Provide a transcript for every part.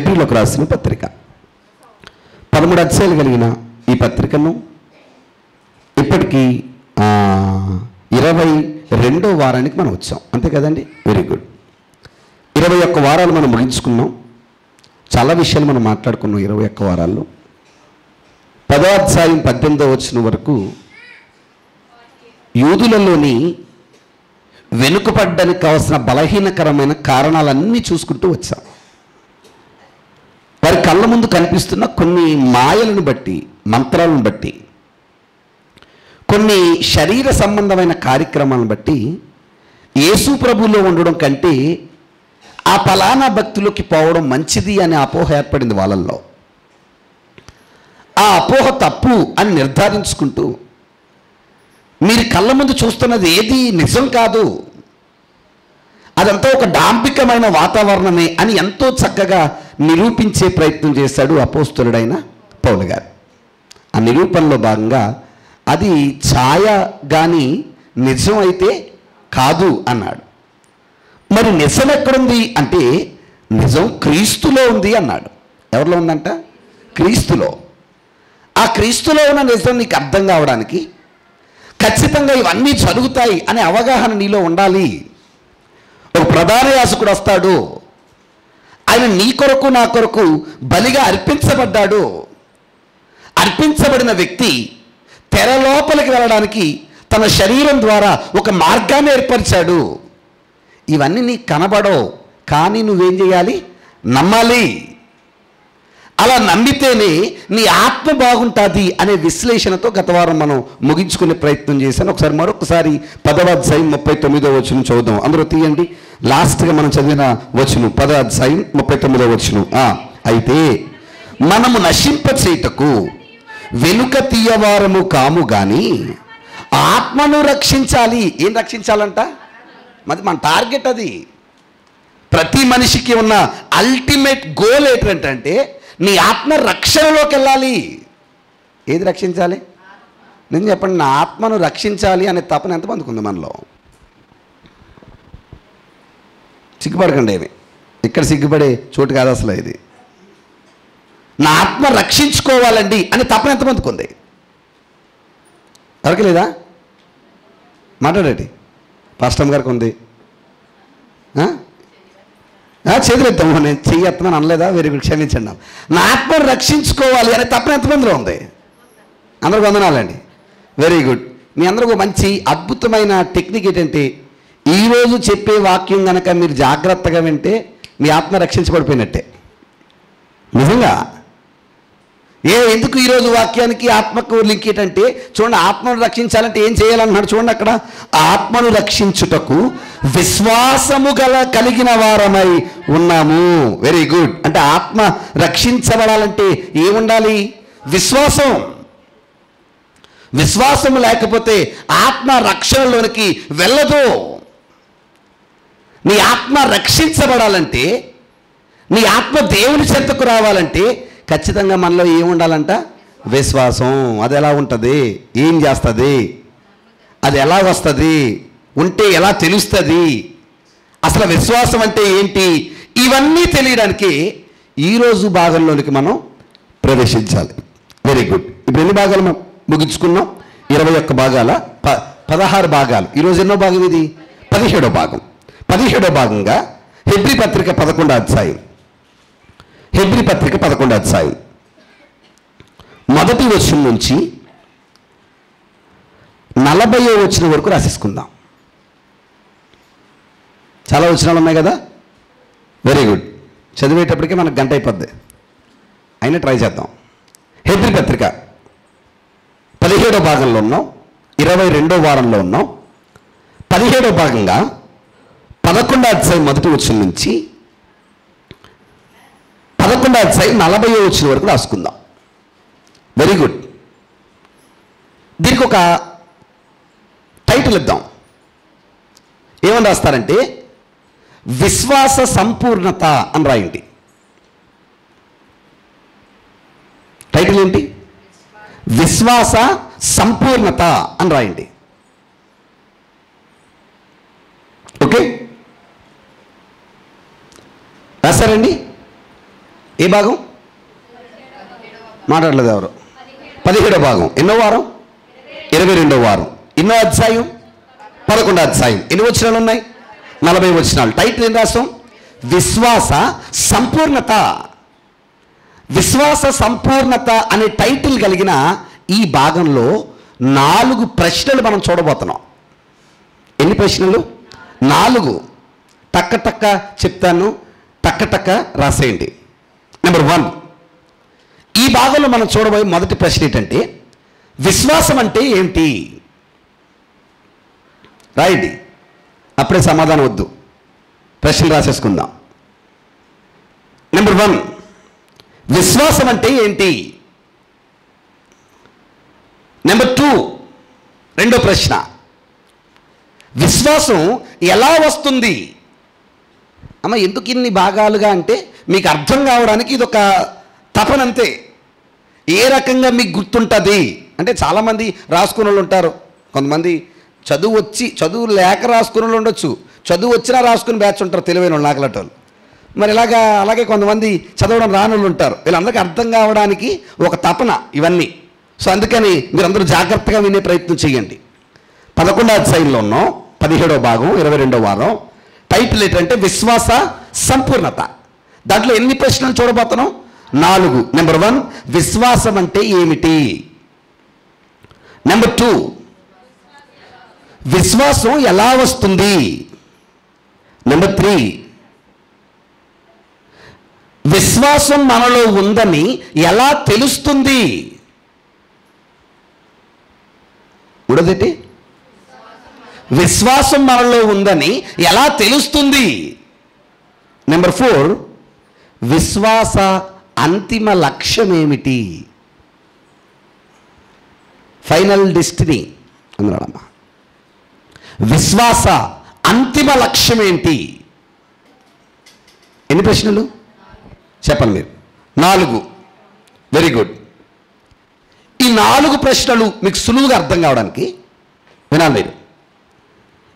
హెబ్రీలకు రాసిన పత్రిక 13 అధ్యాయాలు కలిగిన ఈ పత్రికను ఇప్పటికీ 22వ వారానికి మనం వచ్చాం, అంతే కదండి? Very good. 21 వారాలు మనం ముగించుకున్నాం. చాలా విషయాలు మనం మాట్లాడుకున్నాం 21 వారాల్లో. 10వ అధ్యాయం 18వ వచనం వరకు యూదులలోని వెనుకపడ్డానికి కావాల్సిన బలహీనకరమైన కారణాలన్నీ చూసుకుంటూ వచ్చాం. వారి కళ్ళ ముందు కనిపిస్తున్న కొన్ని మాయలను బట్టి, మంత్రాలను బట్టి, కొన్ని శరీర సంబంధమైన కార్యక్రమాలను బట్టి యేసు ప్రభువులో ఉండడం కంటే ఆ ఫలానా భక్తులోకి పోవడం మంచిది అనే అపోహ ఏర్పడింది వాళ్ళల్లో. ఆ అపోహ తప్పు అని నిర్ధారించుకుంటూ మీరు కళ్ళ ముందు చూస్తున్నది ఏది నిజం కాదు, అదంతా ఒక డాంబికమైన వాతావరణమే అని ఎంతో చక్కగా నిరూపించే ప్రయత్నం చేశాడు అపోస్తలుడైన పౌలు గారు. ఆ నిరూపణలో భాగంగా అది ఛాయ కానీ నిజం అయితే కాదు అన్నాడు. మరి నిజం ఎక్కడుంది అంటే నిజం క్రీస్తులో ఉంది అన్నాడు. ఎవరిలో ఉందంట? క్రీస్తులో. ఆ క్రీస్తులో ఉన్న నిజం నీకు అర్థం కావడానికి ఖచ్చితంగా ఇవన్నీ జరుగుతాయి అనే అవగాహన నీలో ఉండాలి. ఒక ప్రధాన యాజకుడు వస్తాడు, ఆయన నీ కొరకు నా కొరకు బలిగా అర్పించబడ్డాడు. అర్పించబడిన వ్యక్తి తెర లోపలికి వెళ్ళడానికి తన శరీరం ద్వారా ఒక మార్గాన్ని ఏర్పరిచాడు. ఇవన్నీ నీకు కనబడవు, కానీ నువ్వేం చేయాలి? నమ్మాలి. అలా నమ్మితేనే నీ ఆత్మ బాగుంటుంది అనే విశ్లేషణతో గత వారం మనం ముగించుకునే ప్రయత్నం చేశాను. ఒకసారి మరొకసారి 10వ అధ్యాయం 39వ వచనం చదువుదాం. అందరూ తీయండి. లాస్ట్గా మనం చదివిన వచనం 10వ అధ్యాయం 39వ వచనం. అయితే మనము నశింపచేయుటకు వెనుక తీయవారము కాము గాని ఆత్మను రక్షించాలి. ఏం రక్షించాలంట? మన టార్గెట్ అది. ప్రతి మనిషికి ఉన్న అల్టిమేట్ గోల్ ఏంటంటే నీ ఆత్మ రక్షణలోకి వెళ్ళాలి. ఏది రక్షించాలి? నేను చెప్పండి, నా ఆత్మను రక్షించాలి అనే తపన ఎంతమందికి ఉంది మనలో? సిగ్గుపడకండి, ఏమి ఇక్కడ సిగ్గుపడే చోటు కాదు అసలు ఇది. నా ఆత్మ రక్షించుకోవాలండి అనే తపన ఎంతమందికి ఉంది? ఎవరికి లేదా? మాట్లాడండి. పాస్టర్ గారికి ఉంది. చేతులెత్తాము. నేను చెయ్యెత్తమని అనలేదా? వెరీ గుడ్, క్షమించండి. నా ఆత్మను రక్షించుకోవాలి అనే తప్పని ఎంతమందిలో ఉంది? అందరికి వందనాలండి. Very good. మీ అందరికీ మంచి అద్భుతమైన టెక్నిక్ ఏంటంటే ఈరోజు చెప్పే వాక్యం కనుక మీరు జాగ్రత్తగా వింటే మీ ఆత్మ రక్షించబడిపోయినట్టే. నిజంగా. ఎందుకు ఈరోజు వాక్యానికి ఆత్మకు లింక్ ఏంటంటే చూడండి, ఆత్మను రక్షించాలంటే ఏం చేయాలన్నాడు చూడండి అక్కడ. ఆత్మను రక్షించుటకు విశ్వాసము కలిగిన వారమై ఉన్నాము. Very good. అంటే ఆత్మ రక్షించబడాలంటే ఏముండాలి? విశ్వాసం. విశ్వాసం లేకపోతే ఆత్మ రక్షణలోనికి వెళ్ళదు. నీ ఆత్మ రక్షించబడాలంటే, నీ ఆత్మ దేవుని చెంతకు రావాలంటే ఖచ్చితంగా మనలో ఏముండాలంట? విశ్వాసం. అది ఎలా ఉంటుంది? ఏం చేస్తుంది? అది ఎలా వస్తుంది? ఉంటే ఎలా తెలుస్తుంది? అసలు విశ్వాసం అంటే ఏంటి? ఇవన్నీ తెలియడానికి ఈరోజు భాగంలోనికి మనం ప్రవేశించాలి. Very good. ఇప్పుడు ఎన్ని భాగాలు మనం ముగించుకున్నాం? 21 భాగాల 16 భాగాలు. ఈరోజు ఎన్నో భాగం ఇది? 17వ భాగం. 17వ భాగంగా హెబ్రీ పత్రిక 11వ అధ్యాయం. హెబ్రీ పత్రిక 11వ అధ్యాయం మొదటి వచనం నుంచి 40వ వచనం వరకు రాసేసుకుందాం. చాలా వచనాలు ఉన్నాయి కదా? Very good. చదివేటప్పటికే మనకు గంట అయిపోద్ది, అయినా ట్రై చేద్దాం. హెబ్రీ పత్రిక 17వ భాగంలో ఉన్నాం, 22వ వారంలో ఉన్నాం. 17వ భాగంగా 11వ అధ్యాయం మొదటి వచనం నుంచి 11వ అధ్యాయం 40వ వచనం వరకు రాసుకుందాం. Very good. దీనికి ఒక టైటిల్ ఇద్దాం. ఏమని రాస్తారంటే విశ్వాస సంపూర్ణత అని రాయండి. టైటిల్ ఏంటి? విశ్వాస సంపూర్ణత అని రాయండి. ఓకే, రాశారండి? ఏ భాగం? మాట్లాడలేదు ఎవరు? 17వ భాగం. ఎన్నో వారం? 22వ వారం. ఎన్నో అధ్యాయం? 11వ అధ్యాయం. ఎన్ని వచనాలు ఉన్నాయి? 40 వచనాలు. టైటిల్ ఏం రాస్తాం? విశ్వాస సంపూర్ణత. విశ్వాస సంపూర్ణత అనే టైటిల్ కలిగిన ఈ భాగంలో 4 ప్రశ్నలు మనం చూడబోతున్నాం. ఎన్ని ప్రశ్నలు? 4. టక్క టక్క చెప్తాను, టక్క టక్క రాసేయండి. నెంబర్ 1, ఈ భాగంలో మనం చూడబోయే మొదటి ప్రశ్న ఏంటంటే, విశ్వాసం అంటే ఏంటి? రాయండి, అప్పుడే సమాధానం వద్దు, ప్రశ్నలు రాసేసుకుందాం. నెంబర్ 1, విశ్వాసం అంటే ఏంటి? నెంబర్ 2, రెండో ప్రశ్న, విశ్వాసం ఎలా వస్తుంది? అమ్మ ఎందుకు ఇన్ని భాగాలుగా అంటే మీకు అర్థం కావడానికి ఇదొక తపనంతే. ఏ రకంగా మీకు గుర్తుంటుంది అంటే, చాలామంది రాసుకున్న వాళ్ళు ఉంటారు, కొంతమంది చదువు లేక రాసుకున్న వాళ్ళు ఉండొచ్చు, చదువు వచ్చినా రాసుకుని బ్యాచ్ ఉంటారు, తెలివైన వాళ్ళు నాకలటోళ్ళు. మరి అలాగే కొంతమంది చదవడం రాని వాళ్ళు ఉంటారు. వీళ్ళందరికీ అర్థం కావడానికి ఒక తపన ఇవన్నీ. సో అందుకని మీరందరూ జాగ్రత్తగా వినే ప్రయత్నం చేయండి. 11వ అధ్యాయంలో ఉన్నాం, 17వ భాగం, 22వ వారం. టైటిల్ ఏంటంటే విశ్వాస సంపూర్ణత. దాంట్లో ఎన్ని ప్రశ్నలు చూడబోతున్నాం? 4. నెంబర్ 1, విశ్వాసం అంటే ఏమిటి? నెంబర్ 2, విశ్వాసం ఎలా వస్తుంది? నెంబర్ 3, విశ్వాసం మనలో ఉందని ఎలా తెలుస్తుంది? మూడోదేంటి? విశ్వాసం మనలో ఉందని ఎలా తెలుస్తుంది? నెంబర్ 4, విశ్వాస అంతిమ లక్ష్యం ఏమిటి? ఫైనల్ డెస్టినీ అన్నాడమ్మా. విశ్వాస అంతిమ లక్ష్యం ఏంటి? ఎన్ని ప్రశ్నలు చెప్పండి మీరు? 4. Very good. ఈ 4 ప్రశ్నలు మీకు సులువుగా అర్థం కావడానికి వినాలి మీరు.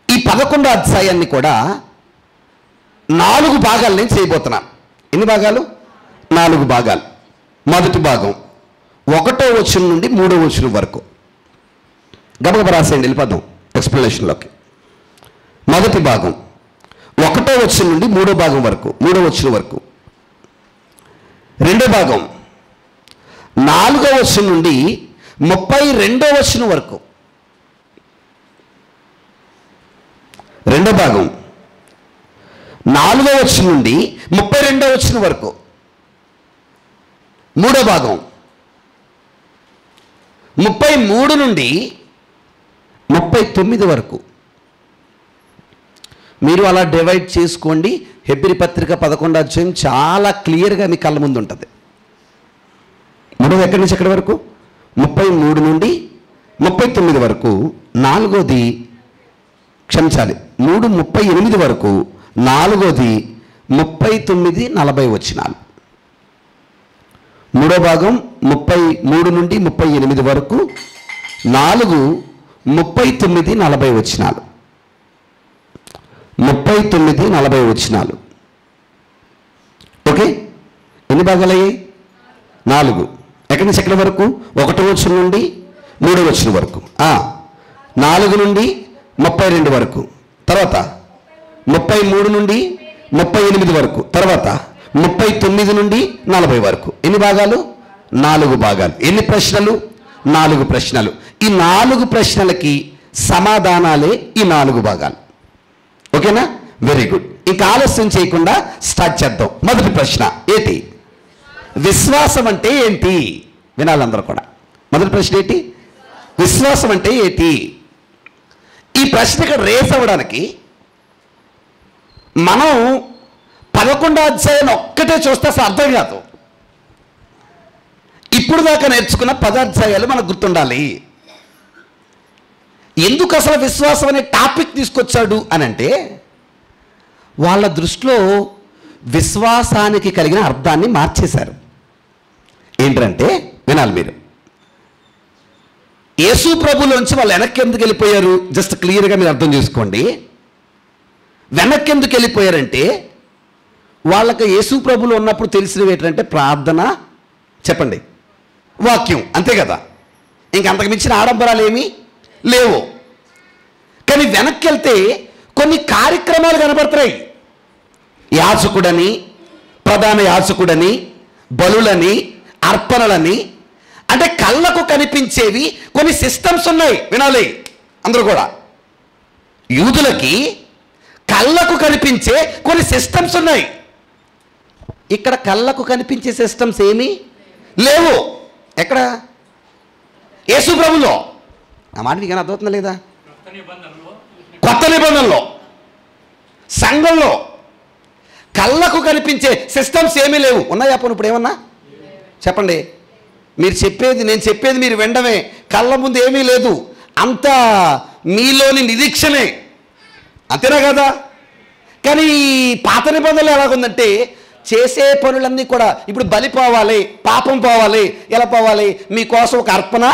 ఈ 11వ అధ్యాయాన్ని కూడా 4 భాగాలు నేను చేయబోతున్నాను. ఎన్ని భాగాలు? 4 భాగాలు. మొదటి భాగం 1వ వచనం నుండి 3వ వచనం వరకు. గబగబ రాసేయండి, వెళ్ళిపోదాం ఎక్స్ప్లెనేషన్లోకి. మొదటి భాగం 1వ వచనం నుండి 3వ భాగం వరకు, 3వ వచనం వరకు. రెండో భాగం 4వ వచనం నుండి 32వ వచనం వరకు. రెండో భాగం 4వ వచనం నుండి 32వ వచనం వరకు. మూడో భాగం 33 నుండి 39 వరకు. మీరు అలా డివైడ్ చేసుకోండి. హెబ్రీ పత్రిక 11వ అధ్యాయం చాలా క్లియర్గా మీ కళ్ళ ముందు ఉంటుంది. 3వ ఎక్కడి నుంచి ఎక్కడి వరకు? 33 నుండి 39 వరకు. 4వది క్షమించాలి, 3:38 వరకు. 4వది 39-40 వచనాలు. మూడో భాగం 33 నుండి 38 వరకు. 4 39-40 వచనాలు. 39-40 వచనాలు. ఓకే, ఎన్ని భాగాలు అయ్యాయి? 4. ఎక్కడి నుంచి ఎక్కడి వరకు? 1వ వచనం నుండి 3వ వచనం వరకు. 4 నుండి 32 వరకు. తర్వాత 33 నుండి 38 వరకు. తర్వాత 39 నుండి 40 వరకు. ఎన్ని భాగాలు? 4 భాగాలు. ఎన్ని ప్రశ్నలు? 4 ప్రశ్నలు. ఈ 4 ప్రశ్నలకి సమాధానాలే ఈ 4 భాగాలు. ఓకేనా? Very good. ఇంకా ఆలస్యం చేయకుండా స్టార్ట్ చేద్దాం. మొదటి ప్రశ్న ఏంటి? విశ్వాసం అంటే ఏంటి? వినాలందరూ కూడా. మొదటి ప్రశ్న ఏంటి? విశ్వాసం అంటే ఏంటి? ఈ ప్రశ్నకు రేస్ అవ్వడానికి మనం 11వ అధ్యాయం ఒక్కటే చూస్తే అసలు అర్థం కాదు. ఇప్పుడు దాకా నేర్చుకున్న 10 అధ్యాయాలు మనకు గుర్తుండాలి. ఎందుకు అసలు విశ్వాసం అనే టాపిక్ తీసుకొచ్చాడు అని అంటే, వాళ్ళ దృష్టిలో విశ్వాసానికి కలిగిన అర్థాన్ని మార్చేశారు. ఏంటంటే వినాలి మీరు. యేసు ప్రభులోంచి వాళ్ళు వెనక్కి ఎందుకు వెళ్ళిపోయారు? జస్ట్ క్లియర్గా మీరు అర్థం చేసుకోండి. వెనక్కి ఎందుకు వెళ్ళిపోయారంటే, వాళ్ళకి యేసు ప్రభులు ఉన్నప్పుడు తెలిసినవి ఏంటంటే ప్రార్థన, చెప్పండి, వాక్యం, అంతే కదా. ఇంకంతకు మించిన ఆడంబరాలు ఏమీ లేవు. కానీ వెనక్కి వెళ్తే కొన్ని కార్యక్రమాలు కనబడతాయి. యాజకుడని, ప్రధాన యాజకుడని, బలులని, అర్పణలని, అంటే కళ్ళకు కనిపించేవి కొన్ని సిస్టమ్స్ ఉన్నాయి. వినాలి అందరూ కూడా. యూదులకి కళ్ళకు కనిపించే కొన్ని సిస్టమ్స్ ఉన్నాయి. ఇక్కడ కళ్ళకు కనిపించే సిస్టమ్స్ ఏమీ లేవు. ఎక్కడ? యేసు ప్రభులో. ఆ మాట నీకు అర్థమవుతుందా లేదా? కొత్త నిబంధనలో సంఘంలో కళ్ళకు కనిపించే సిస్టమ్స్ ఏమీ లేవు. ఉన్నాయా? పోను ఇప్పుడు ఏమన్నా చెప్పండి. మీరు చెప్పేది, నేను చెప్పేది మీరు వినడమే. కళ్ళ ముందు ఏమీ లేదు, అంతా మీలోని నిరీక్షణే, అంతేనా కదా. కానీ పాత నిబంధనలు ఎలాగుందంటే చేసే పనులన్నీ కూడా ఇప్పుడు బలి పోవాలి, పాపం పోవాలి. ఎలా పోవాలి? మీకోసం ఒక అర్పణ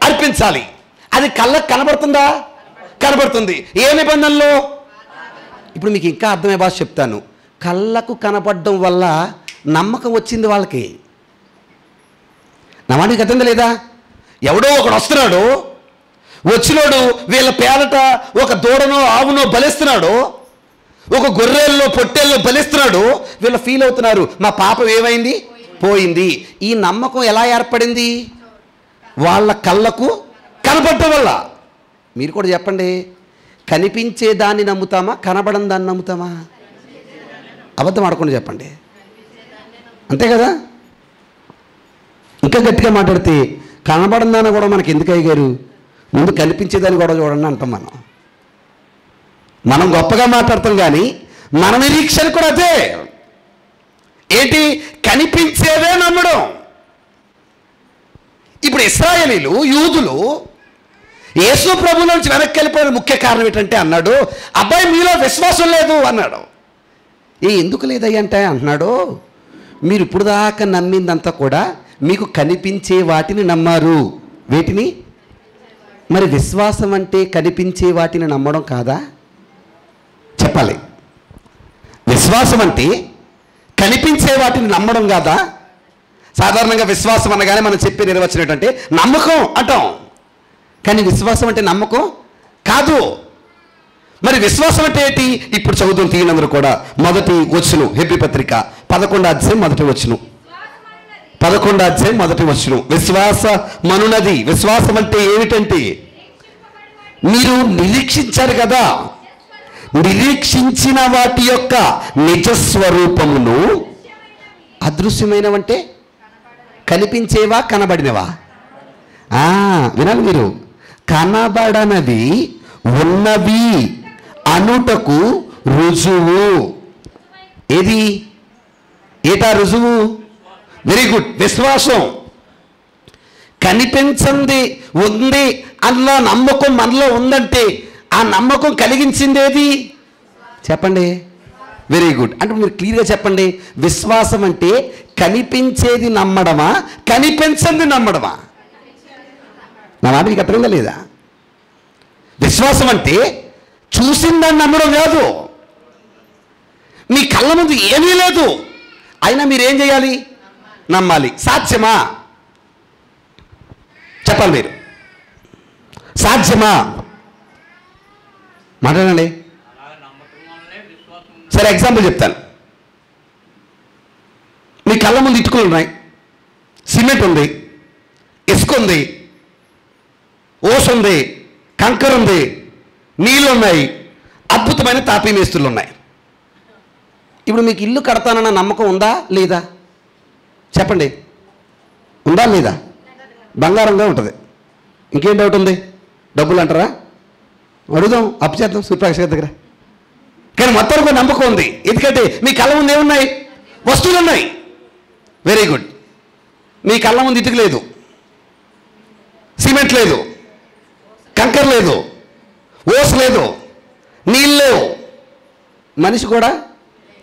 అర్పించాలి. అది కళ్ళకు కనబడుతుందా? కనబడుతుంది. ఏ నిబంధనలో? ఇప్పుడు మీకు ఇంకా అర్థమయ్యే భాష చెప్తాను. కళ్ళకు కనపడడం వల్ల నమ్మకం వచ్చింది వాళ్ళకి. నా మాట మీకు అర్థం లేదా? ఎవడో ఒకడు వస్తున్నాడు, వచ్చినోడు వీళ్ళ పేరట ఒక దూడనో ఆవునో బలిస్తున్నాడు, ఒక గొర్రెల్లో పొట్టేల్లో బలిస్తున్నాడు. వీళ్ళు ఫీల్ అవుతున్నారు, మా పాపం ఏమైంది? పోయింది. ఈ నమ్మకం ఎలా ఏర్పడింది? వాళ్ళ కళ్ళకు కనపడటం వల్ల. మీరు కూడా చెప్పండి, కనిపించే దాన్ని నమ్ముతామా, కనబడని దాన్ని నమ్ముతామా? అబద్ధం ఆడకుండా చెప్పండి, అంతే కదా. ఇంకా గట్టిగా మాట్లాడితే కనబడని దాన్ని కూడా మనకి ఎందుకు అయ్యారు, ముందు కనిపించేదాన్ని కూడా చూడండి అంటాం. మనం గొప్పగా మాట్లాడతాం, కానీ మన నిరీక్షణ కూడా అదే. ఏంటి? కనిపించేదే నమ్మడం. ఇప్పుడు ఇశ్రాయేలీలు, యూదులు యేసు ప్రభువు నుంచి వెనక్కి వెళ్ళిపోయిన ముఖ్య కారణం ఏంటంటే అన్నాడు, అబ్బాయి మీలో విశ్వాసం లేదు అన్నాడు. ఎందుకు లేదయ్యంటే అంటున్నాడు, మీరు ఇప్పుడు దాకా నమ్మిందంతా కూడా మీకు కనిపించే వాటిని నమ్మారు. వేటిని? మరి విశ్వాసం అంటే కనిపించే వాటిని నమ్మడం కాదా? చెప్పాలి. విశ్వాసం అంటే కనిపించే వాటిని నమ్మడం కాదా? సాధారణంగా విశ్వాసం అనగానే మనం చెప్పే నిర్వచనం ఏంటంటే నమ్మకం అంటాం. కానీ విశ్వాసం అంటే నమ్మకం కాదు. మరి విశ్వాసం అంటే ఏంటి? ఇప్పుడు చదువుతున్న తీయనందరూ కూడా మొదటి వచనం, హెబ్రీ పత్రిక 11వ అధ్యాయం మొదటి వచనం. 11వ అధ్యాయం మొదటి వచనం. విశ్వాసమనున్నది. విశ్వాసం అంటే ఏమిటంటే మీరు నిరీక్షించారు కదా, నిరీక్షించిన వాటి యొక్క నిజస్వరూపమును. అదృశ్యమైనవంటే కనిపించేవా, కనబడినవా? వినాలి మీరు. కనబడనవి ఉన్నవి అనుటకు రుజువు. ఏది? ఏటా రుజువు? వెరీ గుడ్, విశ్వాసం. కనిపించింది ఉంది అన్న నమ్మకం మనలో ఉందంటే ఆ నమ్మకం కలిగించిందేది? చెప్పండి. Very good. అంటే మీరు క్లియర్గా చెప్పండి, విశ్వాసం అంటే కనిపించేది నమ్మడమా, కనిపించింది నమ్మడమా? నా మాట మీకు అర్థమైందా లేదా? విశ్వాసం అంటే చూసిందని నమ్మడం కాదు. మీ కళ్ళ ముందు ఏమీ లేదు, అయినా మీరేం చేయాలి? నమ్మాలి. సాధ్యమా? చెప్పాలి మీరు. సాధ్యమా? మాట్లాడండి. సరే, ఎగ్జాంపుల్ చెప్తాను. మీ కళ్ళ ముందు ఇటుకలు ఉన్నాయి, సిమెంట్ ఉంది, ఇసుక ఉంది, ఓస్ ఉంది, కంకర ఉంది, నీళ్ళు ఉన్నాయి, అద్భుతమైన తాపీ మేస్తులు ఉన్నాయి. ఇప్పుడు మీకు ఇల్లు కడతానన్న నమ్మకం ఉందా లేదా? చెప్పండి. ఉందా లేదా? బంగారంగా ఉంటుంది. ఇంకేం డౌట్ ఉంది? డబ్బులు అంటారా? అడుగుదాం, అప్పు చేద్దాం సూర్యప్రకాష్ గారి దగ్గర. కానీ మొత్తం నమ్మకం ఉంది. ఎందుకంటే మీ కళ్ళ ముందు ఏమున్నాయి? వస్తువులు ఉన్నాయి. Very good. మీ కళ్ళ ముందు ఇటుక లేదు, సిమెంట్ లేదు, కంకర లేదు, ఓస్ లేదు, నీళ్ళు లేవు, మనిషి కూడా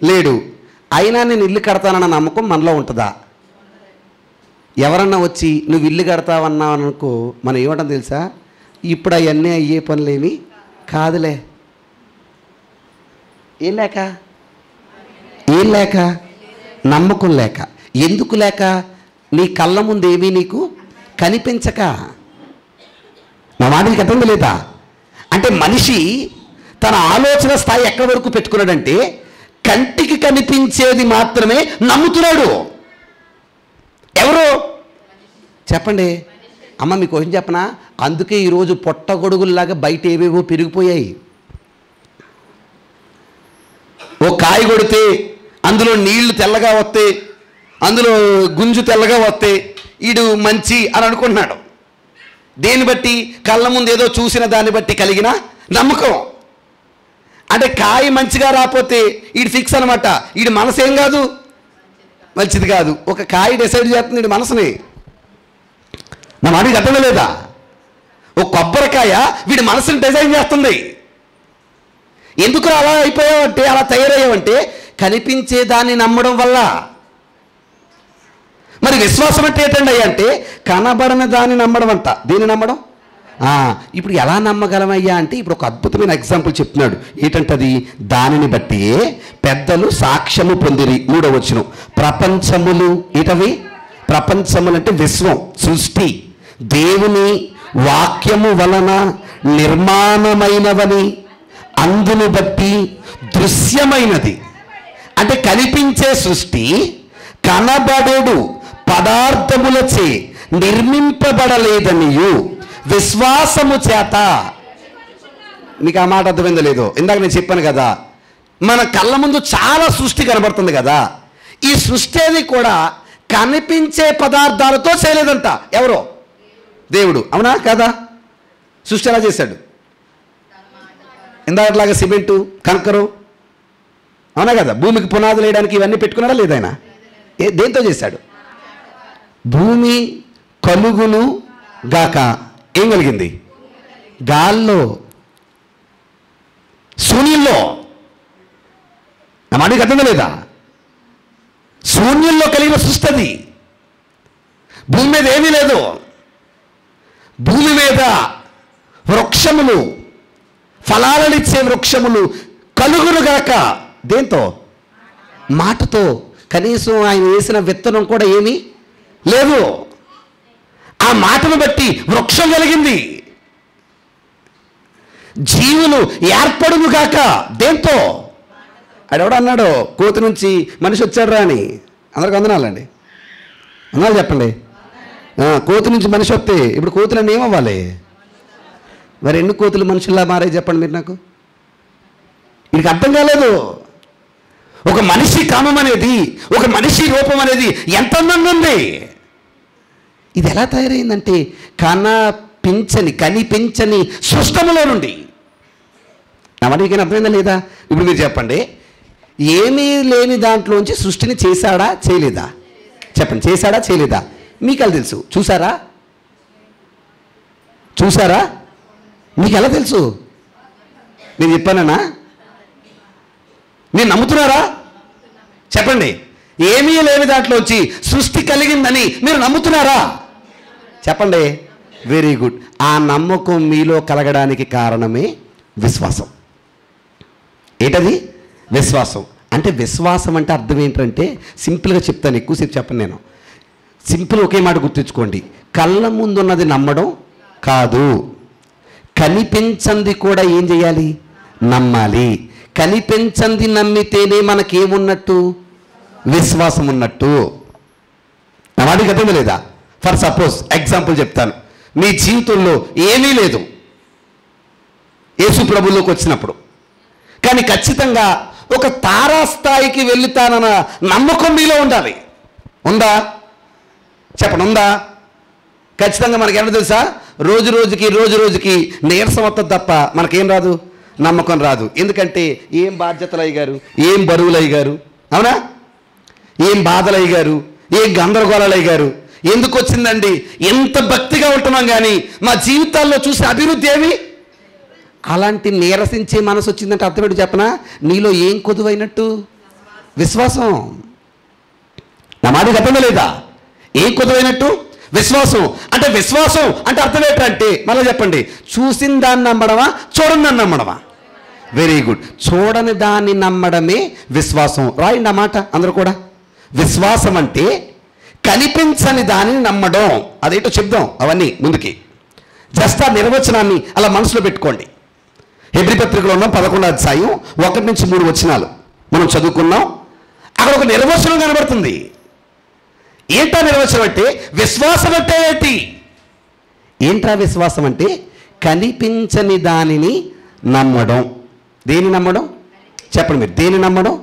లేడు. అయినా నేను ఇల్లు కడతానన్న నమ్మకం మనలో ఉంటుందా? ఎవరన్నా వచ్చి నువ్వు ఇల్లు కడతావన్నావు అనుకో, మనం ఏమంటాం తెలుసా? ఇప్పుడు అవన్నీ అయ్యే పనులేమి కాదులే. ఏం లేక ఏం లేక? నమ్మకం లేక. ఎందుకు లేక? నీ కళ్ళ ముందు ఏమీ నీకు కనిపించక. నా మాట నీకు అర్థం లేదా? అంటే మనిషి తన ఆలోచన స్థాయి ఎక్కడి వరకు పెట్టుకున్నాడంటే కంటికి కనిపించేది మాత్రమే నమ్ముతున్నాడు. ఎవరు చెప్పండి? అమ్మ మీకు కొంచెం చెప్పనా? అందుకే ఈరోజు పొట్టగొడుగుల్లాగా బయట ఏవేవో పెరిగిపోయాయి. ఓ కాయ కొడితే అందులో నీళ్లు తెల్లగా వస్తే, అందులో గుంజు తెల్లగా వస్తే ఈడు మంచి అని అనుకుంటున్నాడు. దేన్ని బట్టి? కళ్ళ ముందు ఏదో చూసిన దాన్ని బట్టి కలిగిన నమ్మకం. అంటే కాయ మంచిగా రాకపోతే ఈడు ఫిక్స్ అనమాట. ఈడు మనసు ఏం కాదు, మంచిది కాదు. ఒక కాయ డిసైడ్ చేస్తుంది ఈడు మనసుని. నా మాటకి అర్థం లేదా? ఒక కొబ్బరికాయ వీడి మనసుని డిజైన్ చేస్తుంది. ఎందుకు అలా అయిపోయావంటే, అలా తయారయ్యావంటే కనిపించే దాన్ని నమ్మడం వల్ల. మరి విశ్వాసం అంటే ఏంటండి అయ్యా అంటే కనబడిన దాన్ని నమ్మడం అంట. దీన్ని నమ్మడం. ఇప్పుడు ఎలా నమ్మగలమయ్యా అంటే ఇప్పుడు ఒక అద్భుతమైన ఎగ్జాంపుల్ చెప్తున్నాడు. ఏంటంటది? దానిని బట్టి పెద్దలు సాక్ష్యము పొందిరి. 3వ వచనం. ప్రపంచములు ఏటవి? ప్రపంచములు అంటే విశ్వం, సృష్టి దేవుని వాక్యము వలన నిర్మాణమైనవని అందును బట్టి దృశ్యమైనది. అంటే కనిపించే సృష్టి కనబడేడు పదార్థములచే నిర్మింపబడలేదనియు విశ్వాసము చేత. మీకు ఆ మాట అర్థమైందో లేదో? ఇందాక నేను చెప్పాను కదా, మన కళ్ళ ముందు చాలా సృష్టి కనబడుతుంది కదా. ఈ సృష్టి అది కూడా కనిపించే పదార్థాలతో చేయలేదంట. ఎవరో? దేవుడు. అవునా కదా? సృష్టి ఎలా చేశాడు? ఇందాకలాగా సిమెంటు, కంకరు, అవునా కదా? భూమికి పునాదులు వేయడానికి ఇవన్నీ పెట్టుకున్నాడా లేదైనా? దేంతో చేశాడు? భూమి కలుగును గాక. ఏం కలిగింది? గాల్లో, శూన్యంలో. నా మాటకి అర్థం లేదా? శూన్యంలో కలిగిన సృష్టి అది. భూమి మీద ఏమీ లేదు. భూమి మీద వృక్షములు, ఫలాలనిచ్చే వృక్షములు కలుగును గాక. దేంతో? మాటతో. కనీసం ఆయన వేసిన విత్తనం కూడా ఏమీ లేదు. ఆ మాటను బట్టి వృక్షం కలిగింది. జీవులు ఏర్పడును గాక. దేంతో? ఆడెవడో అన్నాడు కోతి నుంచి మనిషి వచ్చాడు రా అని. అందరికి వందనాలండి. వందనాలు చెప్పండి. కోతి నుంచి మనిషి వస్తే ఇప్పుడు కోతులన్నీ ఏమవ్వాలి? మరి ఎన్ని కోతులు మనుషుల్లా మారాయి చెప్పండి మీరు నాకు. వీడికి అర్థం కాలేదు. ఒక మనిషి కామం అనేది, ఒక మనిషి రూపం అనేది ఎంత అందంగా ఉంది. ఇది ఎలా తయారైందంటే కనిపించని సృష్టములో నుండి. నా మనకి అర్థమైందా లేదా? ఇప్పుడు మీరు చెప్పండి, ఏమీ లేని దాంట్లోంచి సృష్టిని చేశాడా చేయలేదా? చెప్పండి, చేశాడా చేయలేదా? మీకు ఎలా తెలుసు? చూసారా? మీకు ఎలా తెలుసు? నేను చెప్పానా? మీరు నమ్ముతున్నారా? చెప్పండి. ఏమీ లేని దాంట్లోంచి సృష్టి కలిగిందని మీరు నమ్ముతున్నారా? చెప్పండి. Very good. ఆ నమ్మకం మీలో కలగడానికి కారణమే విశ్వాసం. ఏంటది? విశ్వాసం. అంటే విశ్వాసం అంటే అర్థం ఏంటంటే సింపుల్గా చెప్తాను, ఎక్కువసేపు చెప్పను నేను. సింపుల్ ఒకే మాట గుర్తుంచుకోండి. కళ్ళ ముందున్నది నమ్మడం కాదు, కనిపించింది కూడా ఏం చేయాలి? నమ్మాలి. కనిపించింది నమ్మితేనే మనకేమున్నట్టు? విశ్వాసం ఉన్నట్టు. నా వాడికి అర్థం లేదా? ఫర్ సపోజ్ ఎగ్జాంపుల్ చెప్తాను. మీ జీవితంలో ఏమీ లేదు యేసు ప్రభువులోకి వచ్చినప్పుడు, కానీ ఖచ్చితంగా ఒక తారాస్థాయికి వెళ్తానన్న నమ్మకం మీలో ఉండాలి. ఉందా? చెప్పండి, ఉందా? ఖచ్చితంగా మనకేమో తెలుసా? రోజు రోజుకి నీరసం వస్తుంది తప్ప మనకేం రాదు, నమ్మకం రాదు. ఎందుకంటే ఏం బాధ్యతలు అయ్యారు, ఏం బరువులు అయ్యారు, అవునా? ఏం బాధలు అయ్యారు, ఏం గందరగోళాలు అయ్యారు. ఎందుకు వచ్చిందండి? ఎంత భక్తిగా ఉంటున్నాం కానీ మా జీవితాల్లో చూసిన అభివృద్ధి ఏమి? అలాంటి నీరసించే మనసు వచ్చిందంటే అర్థం ఏంటి చెప్పనా? నీలో ఏం కొదువైనట్టు? విశ్వాసం. నా మాటకి అర్థం లేదా? ఏం కొదువైనట్టు? విశ్వాసం. అంటే విశ్వాసం అంటే అర్థం ఏంటంటే మళ్ళీ చెప్పండి, చూసిన దాన్ని నమ్మడమా, చూడని దాన్ని నమ్మడమా? Very good. చూడని దాన్ని నమ్మడమే విశ్వాసం. రాయండి ఆ మాట అందరూ కూడా. విశ్వాసం అంటే కనిపించని దానిని నమ్మడం. అదేంటో చెప్దాం అవన్నీ ముందుకి. జస్ట్ ఆ నిర్వచనాన్ని అలా మనసులో పెట్టుకోండి. హెబ్రీ పత్రికలో ఉన్న 11వ అధ్యాయం 1 నుంచి 3 వచనాలు మనం చదువుకున్నాం. అక్కడ ఒక నిర్వచనం కనబడుతుంది. ఏంటా నిర్వచనం అంటే విశ్వాసం అంటే ఏంటి? ఏంట్రా విశ్వాసం అంటే కనిపించని దానిని నమ్మడం. దేని నమ్మడం చెప్పండి మీరు. దేని నమ్మడం?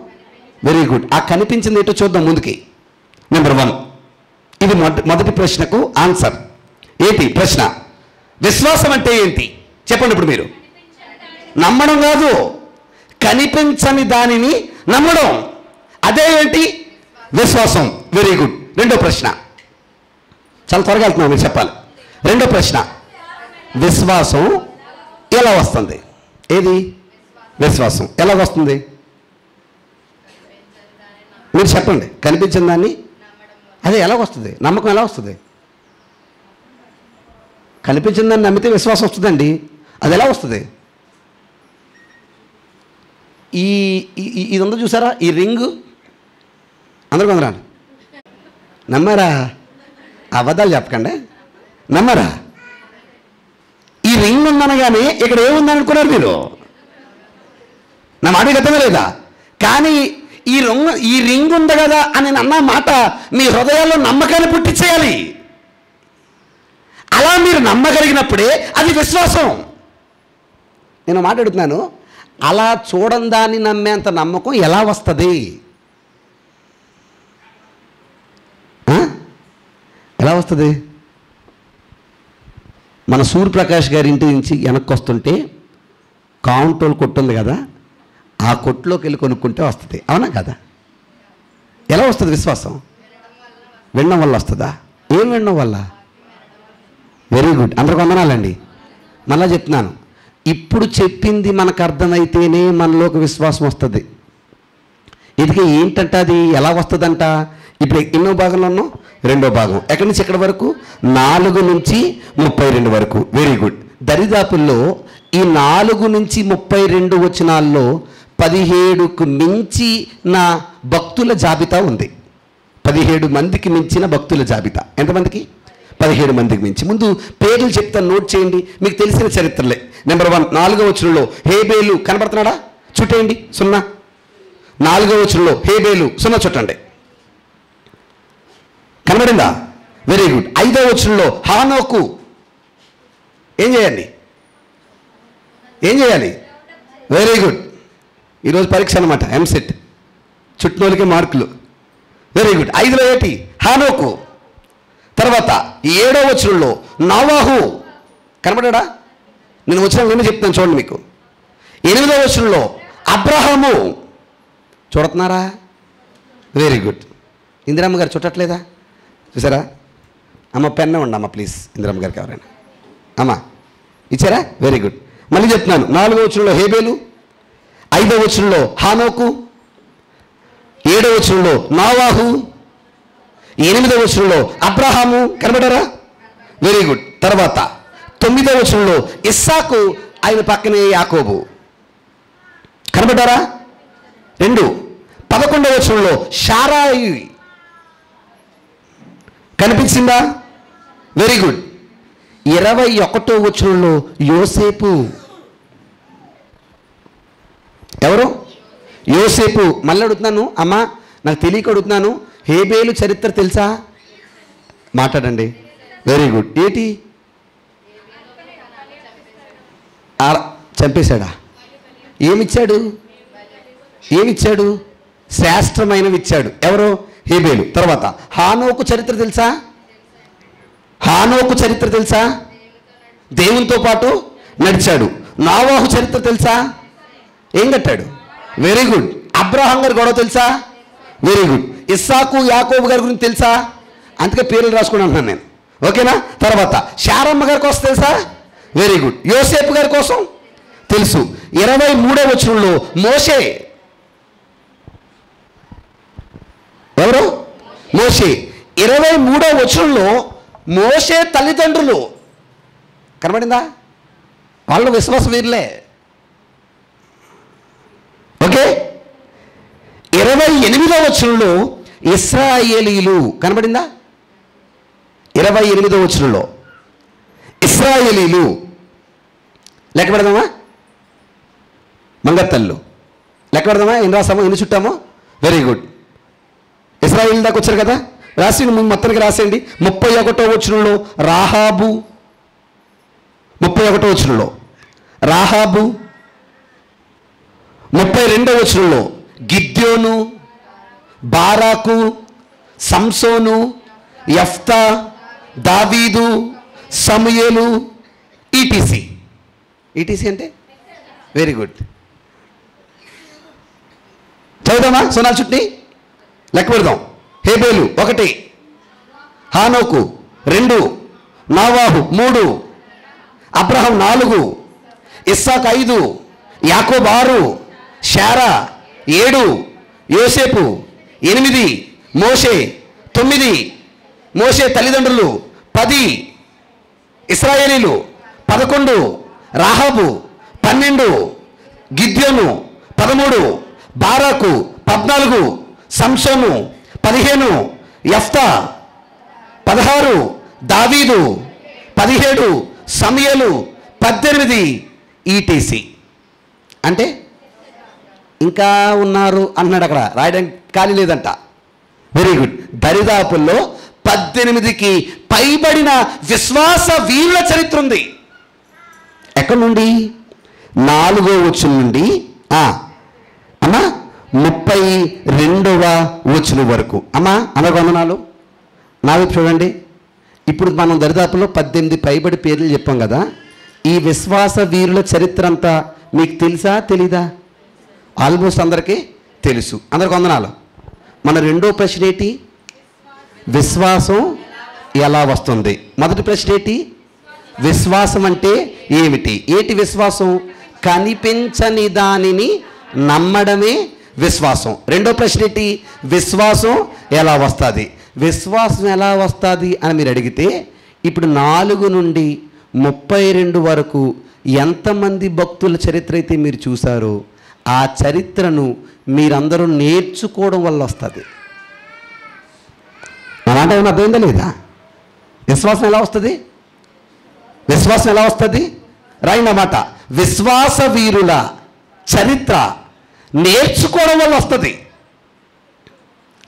Very good. ఆ కనిపించింది ఏంటో చూద్దాం ముందుకి. నెంబర్ 1, ఇది మొదటి ప్రశ్నకు ఆన్సర్. ఏంటి ప్రశ్న? విశ్వాసం అంటే ఏంటి చెప్పండి ఇప్పుడు మీరు. నమ్మడం కాదు, కనిపించని దానిని నమ్మడం. అదే ఏంటి? విశ్వాసం. Very good. రెండో ప్రశ్న, చాలా త్వరగా వెళ్తున్నాం, మీరు చెప్పాలి. రెండో ప్రశ్న, విశ్వాసం ఎలా వస్తుంది? ఏది విశ్వాసం ఎలా వస్తుంది? మీరు చెప్పండి. కనిపించిన దాన్ని అదే ఎలా వస్తుంది? నమ్మకం ఎలా వస్తుంది? కనిపించిన దాన్ని నమ్మితే విశ్వాసం వస్తుందండి. అది ఎలా వస్తుంది? ఇది ఉందో చూసారా, ఈ రింగు అందరూ కొందరాను నమ్మారా? అబద్ధాలు చెప్పకండి, నమ్మరా? ఈ రింగ్ ఉందనగానే ఇక్కడ ఏముందని అనుకున్నారు మీరు? నా మాట గతమే లేదా? కానీ ఈ రింగ్ ఉంది కదా అని అన్న మాట మీ హృదయాల్లో నమ్మకాన్ని పుట్టించేయాలి. అలా మీరు నమ్మగలిగినప్పుడే అది విశ్వాసం. నేను మాట్లాడుతున్నాను, అలా చూడని దాన్ని నమ్మేంత నమ్మకం ఎలా వస్తుంది? ఎలా వస్తుంది? మన సూర్యప్రకాష్ గారి ఇంటి నుంచి వెనక్కి వస్తుంటే కాంటోల్ కొట్టు ఉంది కదా, ఆ కొట్టులోకి వెళ్ళి కొనుక్కుంటే వస్తుంది. అవునా కదా? ఎలా వస్తుంది విశ్వాసం? వినడం వల్ల వస్తుందా? ఏం వినడం వల్ల? Very good. అందరికి వందనాలండి. మళ్ళా చెప్తున్నాను, ఇప్పుడు చెప్పింది మనకు అర్థమైతేనే మనలోకి విశ్వాసం వస్తుంది. ఇది ఏంటంట, అది ఎలా వస్తుందంట? ఇప్పుడు ఎన్నో భాగంలో ఉన్నాం? రెండో భాగం. ఎక్కడి నుంచి ఎక్కడి వరకు? 4 నుంచి 32 వరకు. Very good. దరిదాపుల్లో ఈ 4 నుంచి 32 వచనాల్లో 17కు మించిన భక్తుల జాబితా ఉంది. 17 మందికి మించిన భక్తుల జాబితా. ఎంతమందికి? 17 మందికి మించి. ముందు పేర్లు చెప్తాను, నోట్ చేయండి, మీకు తెలిసిన చరిత్రలే. నెంబర్ 1, 4వ వచనంలో హేబేలు కనబడుతున్నాడా? చుట్టేయండి 0. 4వ వచనంలో హేబేలు 0 చుట్టండి. కనబడిందా? Very good. 5వ వచనంలో హానోకు. ఏం చేయాలి? Very good. ఈరోజు పరీక్ష అనమాట, ఎంసెట్. చుట్టూలకి మార్కులు. Very good. 5లో ఏంటి? హానోకు. తర్వాత 7వ వచనంలో నోవాహు. కనబడ్డా? నేను వచనం చెప్తాను చూడండి మీకు. 8వ వచనంలో అబ్రహాము. చూడుతున్నారా? Very good. ఇందిరమ్మ గారు చుట్టట్లేదా? చూసారా? అమ్మ పెన్ను ఉండమ్మా ప్లీజ్, ఇందిరమ్మ గారికి ఎవరైనా. అమ్మ ఇచ్చారా? Very good. మళ్ళీ చెప్తున్నాను. 4వ వచనంలో హేబేలు, 5వ వచనంలో హానోకు, 7వ వచనంలో నోవాహు, 8వ వచనంలో అబ్రహాము. కనబడారా? Very good. తర్వాత 9వ వచనంలో ఇస్సాకు, ఆయన పక్కనే యాకోబు. కనబడ్డారా? 2. 11వ వచనంలో షారాయి. కనిపించిందా? Very good. 21వ వచనంలో యోసేపు. ఎవరు? యోసేపు. మళ్ళీ అడుగుతున్నాను అమ్మా, నాకు తెలియక అడుగుతున్నాను, హేబేలు చరిత్ర తెలుసా? మాట్లాడండి. Very good. ఏంటి? చంపేశాడా? ఏమిచ్చాడు? శ్రేష్టమైనవి ఇచ్చాడు. ఎవరు? హేబేలు. తర్వాత హానోకు చరిత్ర తెలుసా? దేవునితో పాటు నడిచాడు. నోవాహు చరిత్ర తెలుసా? ఏం కట్టాడు? Very good. అబ్రహాం గారి గొడవ తెలుసా? Very good. ఇస్సాకు యాకోబు గారి గురించి తెలుసా? అందుకే పేర్లు రాసుకుని అంటున్నాను నేను. ఓకేనా? తర్వాత శారమ్మ గారి కోసం తెలుసా? Very good. యోసేపు గారి కోసం తెలుసు. 23వ వచనంలో మోషే. ఎవరు? మోషే. 23వ వచనంలో మోషే తల్లిదండ్రులు. కనబడిందా? వాళ్ళు విశ్వాస వీరులే. ఓకే. 28వ వచనంలో ఇశ్రాయేలీలు కనబడిందా? 28వ వచనంలో ఇశ్రాయేలీలు లెక్క పెడదామా? మంగత్తల్లు లెక్క పెడదామా? ఎన్ని రాసామో, ఎన్ని చుట్టామో? Very good. ఇశ్రాయేల్ దాకా వచ్చారు కదా, రాసి మొత్తానికి రాసేయండి. 31వ వచనంలో రాహాబు, 31వ వచనంలో రాహాబు, 32వ వచనంలో గిద్యోను, బారాకు, సంసోను, యెఫ్తా, దావీదు, సమూయేలు, ఈటీసీ. ఈటీసీ అంటే వెరీ గుడ్. చదువుదామా? సోనాల్ చుట్టి లెక్క పెడదాం. హేబేలు 1, హానోకు 2, నావాహు 3, అబ్రహం 4, ఇస్సాకు 5, యాకోబు 6, షారా 7, యోసేపు 8, మోషే 9, మోషే తల్లిదండ్రులు 10, ఇశ్రాయేలీలు 11, రాహాబు 12, గిద్యోను 13, బారాకు 14, సంసోను 15, యెఫ్తా 16, దావీదు 17, సమూయేలు 18, ఈటీసీ. అంటే ఇంకా ఉన్నారు అన్నాడు. అక్కడ రాయడానికి ఖాళీ లేదంట. Very good. దరిదాపుల్లో 18కి పైబడిన విశ్వాస వీరుల చరిత్ర ఉంది. ఎక్కడి నుండి? 4వ వచనం నుండి అమ్మా 32వ వచనం వరకు. అమ్మా అందరికీ వందనాలు. నా వైపు చూడండి. ఇప్పుడు మనం దరిదాపుల్లో 18 పైబడి పేర్లు చెప్పాం కదా. ఈ విశ్వాస వీరుల చరిత్ర అంతా మీకు తెలుసా తెలీదా? ఆల్మోస్ట్ అందరికీ తెలుసు. అందరికి వందనాలు. మన రెండో ప్రశ్న ఏంటి? విశ్వాసం ఎలా వస్తుంది? మొదటి ప్రశ్న ఏంటి? విశ్వాసం అంటే ఏమిటి? ఏంటి విశ్వాసం? కనిపించని దానిని నమ్మడమే విశ్వాసం. రెండో ప్రశ్న ఏంటి? విశ్వాసం ఎలా వస్తుంది? విశ్వాసం ఎలా వస్తుంది అని మీరు అడిగితే, ఇప్పుడు 4 నుండి 32 వరకు ఎంతమంది భక్తుల చరిత్ర అయితే మీరు చూసారో ఆ చరిత్రను మీరందరూ నేర్చుకోవడం వల్ల వస్తుంది. నా మాట ఏమైనా అర్థమైందా లేదా? విశ్వాసం ఎలా వస్తుంది? విశ్వాసం ఎలా వస్తుంది? రాయినమాట. విశ్వాస వీరుల చరిత్ర నేర్చుకోవడం వల్ల వస్తుంది.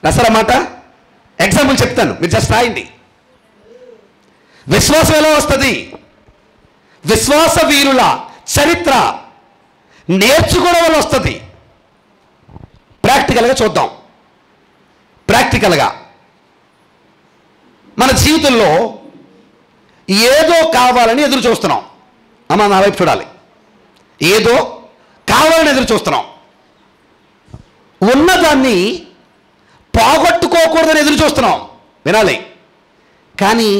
రాసారన్నమాట. ఎగ్జాంపుల్ చెప్తాను, మీరు జస్ట్ రాయండి. విశ్వాసం ఎలా వస్తుంది? విశ్వాస వీరుల చరిత్ర నేర్చుకోవడం వల్ల వస్తుంది. ప్రాక్టికల్గా చూద్దాం. ప్రాక్టికల్గా మన జీవితంలో ఏదో కావాలని ఎదురు చూస్తున్నాం. అమ్మ నా వైపు చూడాలి. ఏదో కావాలని ఎదురు చూస్తున్నాం. ఉన్నదాన్ని పోగొట్టుకోకూడదని ఎదురు చూస్తున్నాం. వినాలి. కానీ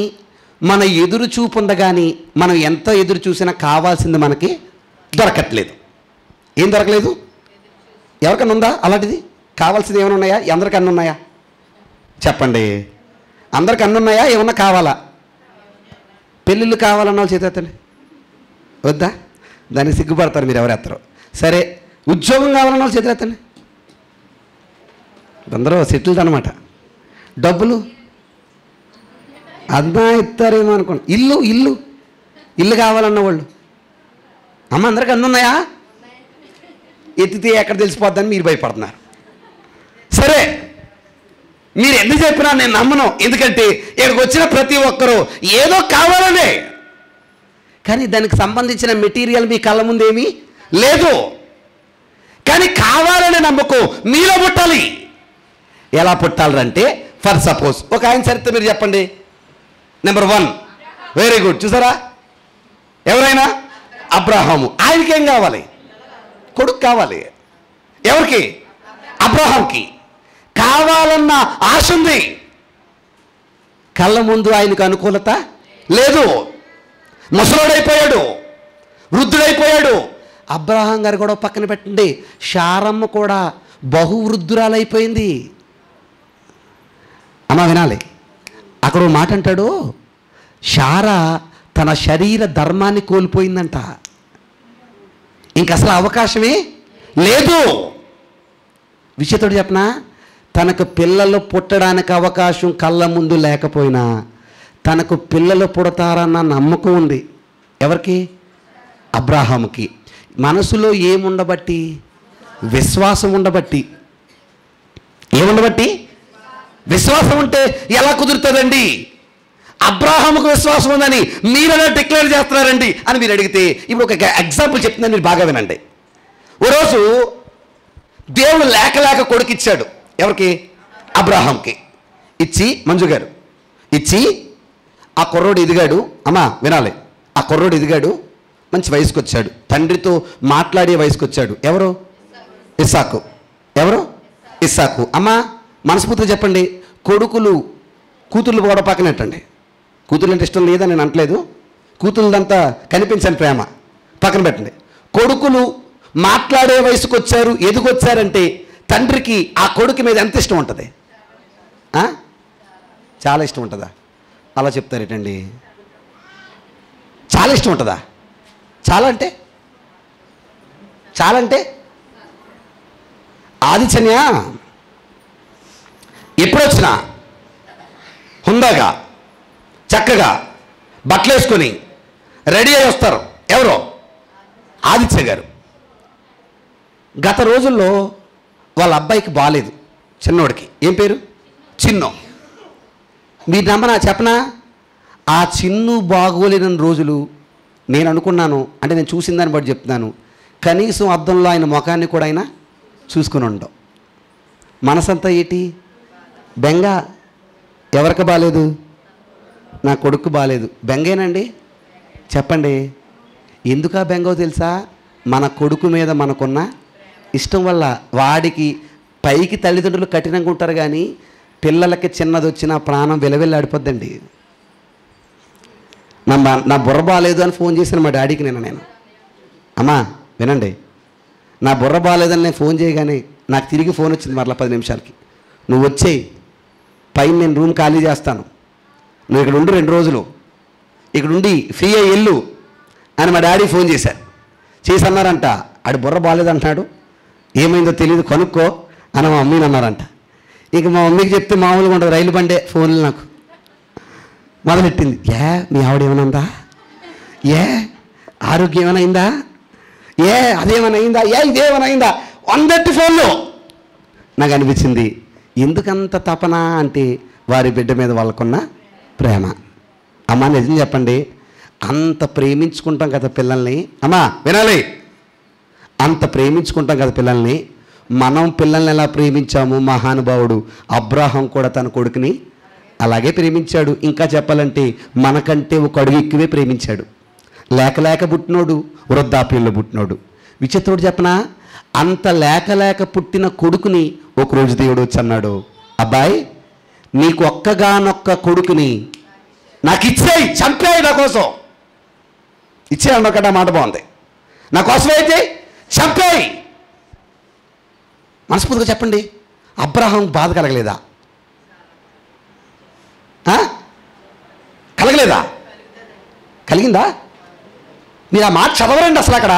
మన ఎదురు చూపు ఉండగాని మనం ఎంత ఎదురు చూసినా కావాల్సింది మనకి దొరకట్లేదు. ఏం దొరకలేదు? ఎవరికన్నా ఉందా అలాంటిది? కావాల్సింది ఏమైనా ఉన్నాయా? అందరికన్నా ఉన్నాయా? చెప్పండి. అందరికి అన్నీ ఉన్నాయా? ఏమన్నా కావాలా? పెళ్ళిళ్ళు కావాలన్న వాళ్ళు చేతెత్తండి. వద్దా? దానికి సిగ్గుపడతారు మీరు ఎవరెత్తరు. సరే, ఉద్యోగం కావాలన్న వాళ్ళు చేతులెత్తండి. అందరూ సెటిల్డ్ అనమాట. డబ్బులు అన్నా ఇస్తారేమో అనుకోండి. ఇల్లు ఇల్లు ఇల్లు కావాలన్న వాళ్ళు. అమ్మ అందరికి అన్నీ ఉన్నాయా? ఎత్తితే ఎక్కడ తెలిసిపోద్దని మీరు భయపడుతున్నారు. సరే, మీరు ఎన్ని చెప్పినా నేను నమ్మను. ఎందుకంటే ఇక్కడికి వచ్చిన ప్రతి ఒక్కరూ ఏదో కావాలనే, కానీ దానికి సంబంధించిన మెటీరియల్ మీ కళ్ళ ముందేమీ లేదు. కానీ కావాలనే నమ్మకం మీలో పుట్టాలి. ఎలా పుట్టాలంటే, ఫర్ సపోజ్ ఒక ఆయన చరిత్ర మీరు చెప్పండి. Number 1, very good. చూసారా? ఎవరైనా? అబ్రహాము. ఆయనకేం కావాలి? కొడుకు కావాలి. ఎవరికి? అబ్రహాంకి. కావాలన్న ఆశ ఉంది. కళ్ళ ముందు ఆయనకు అనుకూలత లేదు. ముసలోడైపోయాడు, వృద్ధుడైపోయాడు. అబ్రహాం గారు కూడా పక్కన పెట్టండి. శారమ్మ కూడా బహువృద్ధురాలైపోయింది. అమ్మ వినాలి. అక్కడ ఓ మాట అంటాడు, శారా తన శరీర ధర్మాన్ని కోల్పోయిందంట. ఇంక అసలు అవకాశమే లేదు. విషయతోడు చెప్పనా, తనకు పిల్లలు పుట్టడానికి అవకాశం కళ్ళ ముందు లేకపోయినా తనకు పిల్లలు పుడతారన్న నమ్మకం ఉంది. ఎవరికి? అబ్రాహాముకి. మనసులో ఏముండబట్టి? విశ్వాసం ఉండబట్టి. ఏముండబట్టి? విశ్వాసం ఉంటే ఎలా కుదురుతుందండి? అబ్రాహాముకు విశ్వాసం ఉందని మీరు ఎలా డిక్లేర్ చేస్తున్నారండి అని మీరు అడిగితే, ఇప్పుడు ఒక ఎగ్జాంపుల్ చెప్తున్నాను, మీరు బాగా వినండి. ఓ రోజు దేవుడు లేక కొడుకు ఇచ్చాడు. ఎవరికి? అబ్రాహాంకి. ఇచ్చి, మంజు గారు ఇచ్చి, ఆ కుర్రోడు ఎదిగాడు. అమ్మా వినాలి, ఆ కుర్రోడు ఎదిగాడు, మంచి వయసుకు వచ్చాడు, తండ్రితో మాట్లాడే వయసుకు వచ్చాడు. ఎవరు? ఇస్సాకు. ఎవరు? ఇస్సాకు. అమ్మా మనస్ఫూర్తిగా చెప్పండి, కొడుకులు కూతుర్లు కూడా పక్కనెట్టండి. కూతుర్లు అంటే ఇష్టం లేదని నేను అంటలేదు, కూతుర్లంతా కనిపించని ప్రేమ పక్కన పెట్టండి. కొడుకులు మాట్లాడే వయసుకు వచ్చారు, ఎదుగొచ్చారంటే తండ్రికి ఆ కొడుకు మీద ఎంత ఇష్టం ఉంటుంది? చాలా ఇష్టం ఉంటుందా? అలా చెప్తారేటండి. చాలా ఇష్టం ఉంటుందా? చాలా అంటే ఆదిచన్య ఎప్పుడొచ్చినా హుందాగా చక్కగా బట్టలు వేసుకొని రెడీ అయి వస్తారు. ఎవరో? ఆదిత్య గారు. గత రోజుల్లో వాళ్ళ అబ్బాయికి బాగాలేదు, చిన్నోడికి. ఏం పేరు? చిన్ను. మీరు నమ్మనా చెప్పనా, ఆ చిన్ను బాగోలేని రోజులు నేను అనుకున్నాను, అంటే నేను చూసిన దాన్ని బట్టి చెప్తున్నాను, కనీసం అద్దంలో ఆయన ముఖాన్ని కూడా ఆయన చూసుకుని ఉండవు. మనసంతా ఏంటి? బెంగ. ఎవరికి బాగాలేదు? నా కొడుకు బాగాలేదు. బెంగేనండి? చెప్పండి. ఎందుకా బెంగో తెలుసా? మన కొడుకు మీద మనకున్న ఇష్టం వల్ల. వాడికి పైకి తల్లిదండ్రులు కఠినంగా ఉంటారు, కానీ పిల్లలకి చిన్నది వచ్చినా ప్రాణం విలవిల్లాడిపోద్దండి. నా బుర్ర బాగాలేదు అని ఫోన్ చేశాను మా డాడీకి నేను. అమ్మా వినండి, నా బుర్ర బాగాలేదని నేను ఫోన్ చేయగానే నాకు తిరిగి ఫోన్ వచ్చింది మరలా 10 నిమిషాలకి. నువ్వు వచ్చేయి, పైన నేను రూమ్ ఖాళీ చేస్తాను, నువ్వు ఇక్కడ ఉండు 2 రోజులు, ఇక్కడ ఉండి ఫ్రీ అయ్యి వెళ్ళు అని మా డాడీ ఫోన్ చేశారు. చేసి అన్నారంట, ఆడు బుర్ర బాగాలేదంటున్నాడు, ఏమైందో తెలియదు కనుక్కో అని మా మమ్మీని అన్నారంట. ఇక మా మమ్మీకి చెప్తే మామూలుగా ఉంటుంది, రైలు బండే ఫోన్లు నాకు మొదలెట్టింది. మీ ఆవిడ ఏమైనా ఉందా? ఆరోగ్యం ఏమైనా అయిందా? అదేమైనా అయిందా? ఇదేమైనా అయిందా? 100 ఫోన్లు. నాకు అనిపించింది, ఎందుకంత తపన అంటే వారి బిడ్డ మీద వాళ్ళకున్న ప్రేమ. అమ్మా నిజం చెప్పండి, అంత ప్రేమించుకుంటాం కదా పిల్లల్ని. అమ్మా వినాలి, అంత ప్రేమించుకుంటాం కదా పిల్లల్ని. మనం పిల్లల్ని ఎలా ప్రేమించాము, మహానుభావుడు అబ్రాహాం కూడా తన కొడుకుని అలాగే ప్రేమించాడు. ఇంకా చెప్పాలంటే మనకంటే ఒక అడుగు ఎక్కువే ప్రేమించాడు. లేక పుట్టినోడు, వృద్ధాప్యంలో పుట్టినోడు. విచిత్రుడు చెప్పనా, అంత లేక పుట్టిన కొడుకుని ఒకరోజు దేవుడు వచ్చి అన్నాడు, అబ్బాయి నీకు ఒక్కగానొక్క కొడుకుని నాకు ఇచ్చేయి, చంపేయి, నా కోసం ఇచ్చే అన్నొక్కట మాట బాగుంది. నా కోసం అయితే చంపేయి. మనస్ఫూర్తిగా చెప్పండి, అబ్రహాం బాధ కలగలేదా? కలగలేదా? కలిగిందా? మీరు ఆ మాట చదవరండి అసలు. అక్కడ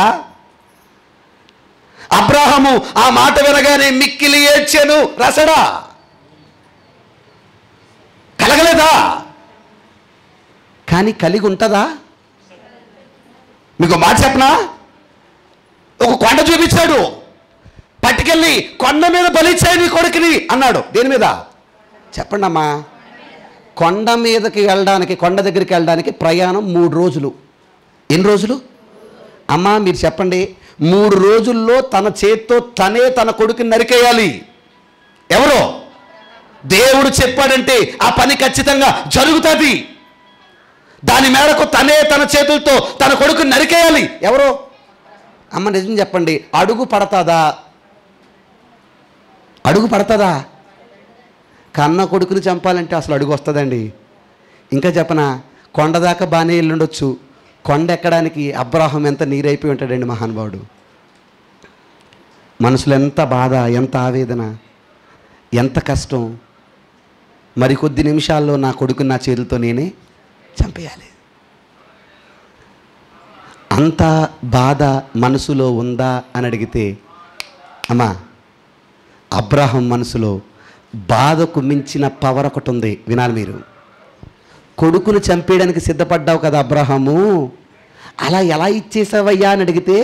అబ్రాహాము ఆ మాట వినగానే మిక్కిలి ఏడ్చెను రసడా. కలగలేదా? కానీ కలిగి ఉంటుందా? మీకు మాట చెప్పనా, ఒక కొండ చూపించాడు, పట్టుకెళ్ళి కొండ మీద బలిచ్చాయి నీ కొడుకుని అన్నాడు. దేని మీద చెప్పండి అమ్మా? కొండ మీదకి వెళ్ళడానికి, కొండ దగ్గరికి వెళ్ళడానికి ప్రయాణం 3 రోజులు. ఎన్ని రోజులు అమ్మా మీరు చెప్పండి? 3 రోజుల్లో తన చేత్తో తనే తన కొడుకుని నరికేయాలి. ఎవరో? దేవుడు చెప్పాడంటే ఆ పని ఖచ్చితంగా జరుగుతుంది. దాని మేరకు తనే తన చేతులతో తన కొడుకుని నరికేయాలి. ఎవరో? అమ్మ నిజం చెప్పండి, అడుగు పడతాదా? అడుగు పడతాదా? కన్న కొడుకుని చంపాలంటే అసలు అడుగు వస్తుందండి. ఇంకా చెప్పనా, కొండ దాకా బాగానే వెళ్ళుండొచ్చు, కొండ ఎక్కడానికి అబ్రాహాం ఎంత నీరైపోయి ఉంటాడండి మహానుభావుడు. మనసులో ఎంత బాధ, ఎంత ఆవేదన, ఎంత కష్టం. మరికొద్ది నిమిషాల్లో నా కొడుకుని నా చేతులతో నేనే చంపేయాలి. అంత బాధ మనసులో ఉందా అని అడిగితే, అమ్మా అబ్రహాం మనసులో బాధకు మించిన పవర్ ఒకటి ఉంది. వినాలి మీరు. కొడుకును చంపేయడానికి సిద్ధపడ్డావు కదా అబ్రహాము, అలా ఎలా ఇచ్చేసావయ్యా అని అడిగితే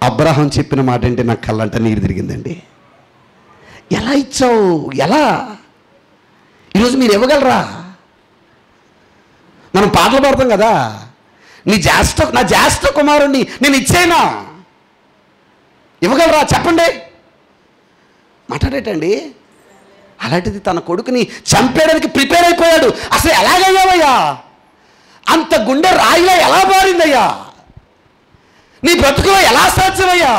అబ్రహాం చెప్పిన మాట అంటే నాకు కళ్ళంట నీరు తిరిగిందండి. ఎలా ఇచ్చావు? ఎలా? ఈరోజు మీరు ఇవ్వగలరా? మనం పాటలు పాడతాం కదా, నా జ్యేష్ఠ కుమారుణ్ణి నేను ఇచ్చేనా? ఇవ్వగలరా చెప్పండి? మాట్లాడేటండి. అలాంటిది తన కొడుకుని చంపేయడానికి ప్రిపేర్ అయిపోయాడు. అసలు ఎలాగయ్యావయ్యా? అంత గుండె రాయిలా ఎలా మారిందయ్యా? నీ బ్రతుకులో ఎలా సాధ్యమయ్యా?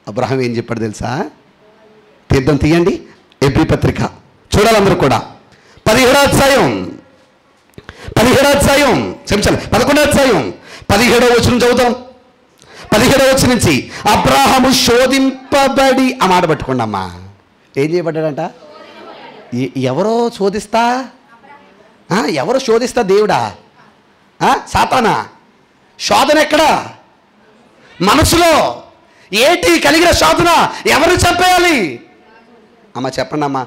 అబ్రహాం ఏం చెప్పాడు తెలుసా? తీర్థం తీయండి, ఎబ్రీ పత్రిక చూడాలందరూ కూడా. 17వ అధ్యాయం 11వ అధ్యాయం 17వ వచనం చదువుతాం. 17వ వచనం నుంచి అబ్రహాము శోధింపబడి, ఆ మాట పట్టుకోండి అమ్మా. ఏం చేయబడ్డాడంట? ఎవరో శోధిస్తా? ఎవరో శోధిస్తా? దేవుడా? సాతానా? శోధన ఎక్కడా? మనసులో. ఏంటి కలిగిన శోధన? ఎవరు చంపేయాలి? అమ్మ చెప్పండి అమ్మా.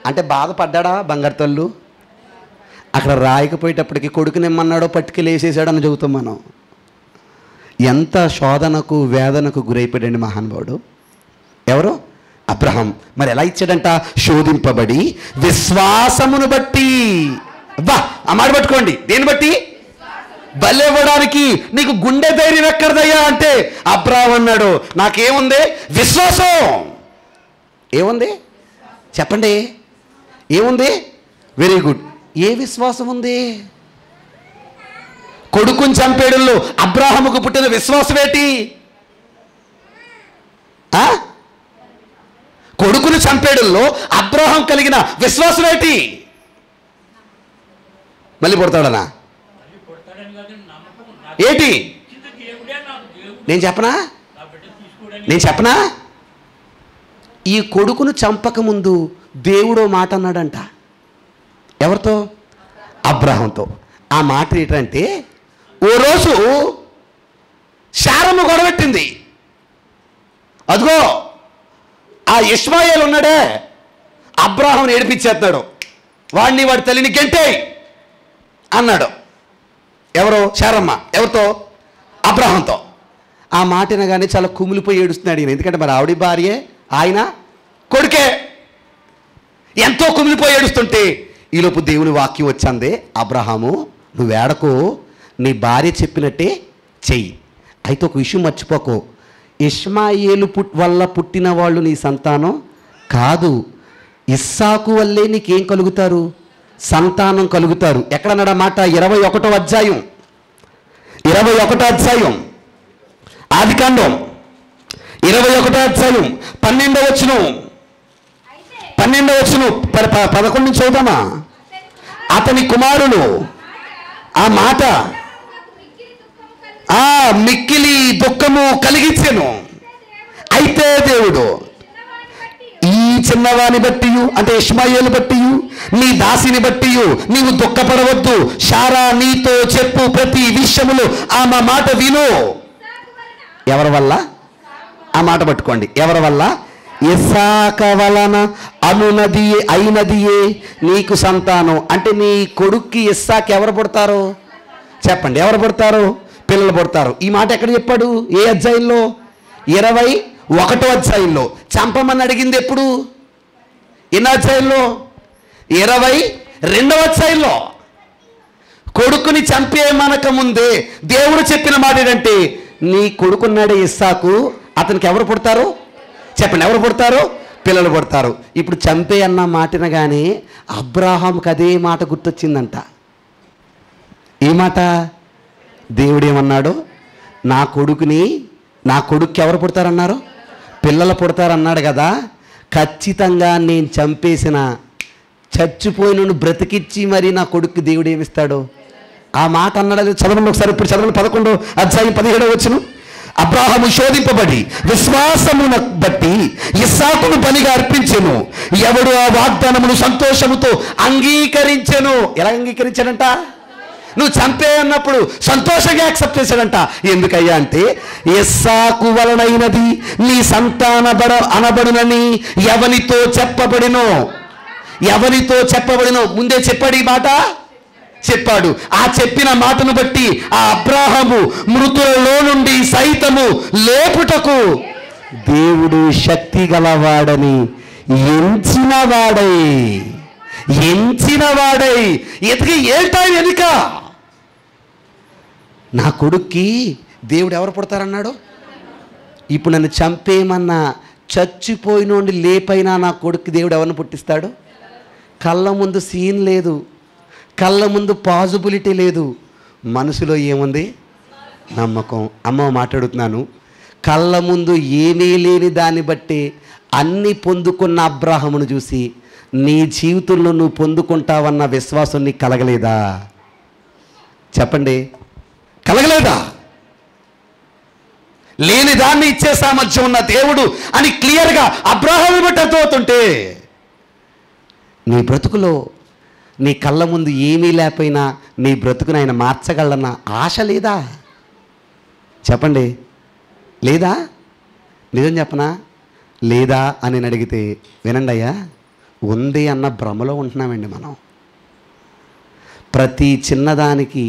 అంటే బాధపడ్డా బంగారు తల్లు? అక్కడ రాయకపోయేటప్పటికి కొడుకునిమ్మన్నాడో పట్టుకెళ్ళేసేసాడని చెబుతాం మనం. ఎంత శోధనకు వేదనకు గురైపోయాడండి మహానుభావుడు. ఎవరు? అబ్రహాం. మరి ఎలా ఇచ్చాడంట? శోధింపబడి విశ్వాసమును బట్టి. అబ్బా, ఆ మాట పట్టుకోండి. దేన్ని బట్టి? బలివ్వడానికి నీకు గుండె ధైర్యం ఎక్కడదయ్యా అంటే అబ్రహాం అన్నాడు, నాకేముంది? విశ్వాసం. ఏముంది చెప్పండి? ఏముంది? Very good. ఏ విశ్వాసం ఉంది? కొడుకుని చంపేడుల్లో అబ్రహాముకు పుట్టిన విశ్వాసం ఏంటి? కొడుకుని చంపేడుల్లో అబ్రహాం కలిగిన విశ్వాసం ఏంటి? మళ్ళీ పుడతాడనా? ఏంటి? నేను చెప్పనా? ఈ కొడుకును చంపకముందు దేవుడు మాట అన్నాడంట. ఎవరితో? అబ్రహాంతో. ఆ మాట ఏంటంటే, ఓ రోజు శారమ్మ గొడవెట్టింది. అదిగో ఆ ఇష్మాయేలు ఉన్నాడే, అబ్రహాంని ఏడిపించేస్తున్నాడు, వాడిని వాడి తల్లిని గెంటేయ్ అన్నాడు. ఎవరో? శారమ్మ. ఎవరితో? అబ్రహాంతో. ఆ మాట వినగానే చాలా కుమిలిపోయి ఏడుస్తున్నాడు ఈయన. ఎందుకంటే మరి ఆవిడ భార్యే, ఆయన కొడుకే. ఎంతో కుమిలిపోయి ఏడుస్తుంటే ఈలోపు దేవుని వాక్యం వచ్చింది, అబ్రహాము నువ్వు ఏడకు, నీ భార్య చెప్పినట్టే చెయ్యి. అయితే ఒక విషయం మర్చిపోకు, ఇష్మాయేలు వల్ల పుట్టిన వాళ్ళు నీ సంతానం కాదు, ఇస్సాకు వల్లే నీకేం కలుగుతారు? సంతానం కలుగుతారు. ఎక్కడన్నాడు మాట? 21వ అధ్యాయం ఆదికాండం 21వ అధ్యాయం 12వ వచనం 11 నుంచి చదువుదామా? అతని కుమారులు ఆ మాట మిక్కిలి దుఃఖము కలిగించెను. అయితే దేవుడు ఈ చిన్నవాని బట్టి, అంటే ఇష్మాయేలు బట్టి, నీ దాసిని బట్టి నీవు దుఃఖపడవద్దు, శారా నీతో చెప్పు ప్రతి విషయములు ఆమె మాట విను. ఎవరి వల్ల? ఆ మాట పట్టుకోండి. ఎవరి వల్ల? ఇస్సాక వలన అయినదియే నీకు సంతానం. అంటే నీ కొడుక్కి ఇస్సాకు ఎవరు పుడతారు? చెప్పండి, ఎవరు పుడతారు? పిల్లలు పుడతారు. ఈ మాట ఎక్కడ చెప్పాడు? ఏ అధ్యాయంలో? 21వ అధ్యాయంలో. చంపమని అడిగింది ఎప్పుడు? ఎన్నో అధ్యాయంలో? 22వ అధ్యాయంలో. కొడుకుని చంపేమనక ముందే దేవుడు చెప్పిన మాట ఏంటంటే, నీ కొడుకున్నాడే ఇస్సాకు, అతనికి ఎవరు పుడతారు? చెప్పండి, ఎవరు పుడతారు? పిల్లలు పుడతారు. ఇప్పుడు చంపే అన్న మాటనగానే అబ్రహాంకి అదే మాట గుర్తొచ్చిందంట. ఏ మాట? దేవుడు ఏమన్నాడు? నా కొడుక్కి ఎవరు పుడతారన్నారు? పిల్లలు పుడతారన్నాడు కదా. ఖచ్చితంగా నేను చంపేసిన చచ్చిపోయిన బ్రతికిచ్చి మరి నా కొడుక్కి దేవుడు ఏమిస్తాడు? ఆ మాట అన్నాడు. చదవండి ఒకసారి, ఇప్పుడు చదవండి. 11వ అధ్యాయం 17వ వచనం. అబ్రహాము శోధింపబడి విశ్వాసమును బట్టి ఇస్సాకును బలిగా అర్పించెను. ఎవడు ఆ వాగ్దానమును సంతోషముతో అంగీకరించెను. ఎలా అంగీకరించాడంట? నువ్వు చంపే అన్నప్పుడు సంతోషంగా యాక్సెప్ట్ చేశాడంట. ఎందుకయ్యా అంటే, ఇస్సాకు వలనైనది నీ అనబడునని ఎవనితో చెప్పబడినో ముందే చెప్పాడు. ఈ మాట చెప్పాడు. ఆ చెప్పిన మాటను బట్టి ఆ అబ్రాహాము మృతులలో నుండి సైతము లేపుటకు దేవుడు శక్తి గలవాడని ఎంచినవాడై ఎతికి ఏటా వెనుక నా కొడుక్కి దేవుడు ఎవరు పుడతారన్నాడు. ఇప్పుడు నన్ను చంపేయమన్నా చచ్చిపోయినోండి లేపైనా నా కొడుక్కి దేవుడు ఎవరిని పుట్టిస్తాడు? కళ్ళ ముందు సీన్ లేదు, కళ్ళ ముందు పాజిబిలిటీ లేదు, మనసులో ఏముంది? నమ్మకం. అమ్మ మాట్లాడుతున్నాను, కళ్ళ ముందు ఏమీ లేని దాన్ని బట్టి అన్నీ పొందుకున్న అబ్రాహామును చూసి నీ జీవితంలో నువ్వు పొందుకుంటావన్న విశ్వాసం నీకు కలగలేదా? చెప్పండి, కలగలేదా? లేని దాన్ని ఇచ్చే సామర్థ్యం ఉన్న దేవుడు అని క్లియర్గా అబ్రాహామును బట్టి అర్థమవుతుంటే, నీ బ్రతుకులో నీ కళ్ళ ముందు ఏమీ లేకపోయినా నీ బ్రతుకును ఆయన మార్చగలన్న ఆశ లేదా? చెప్పండి, లేదా? నిజం చెప్పనా? లేదా అని నేను అడిగితే, వినండి అయ్యా, ఉంది అన్న భ్రమలో ఉంటున్నామండి మనం. ప్రతి చిన్నదానికి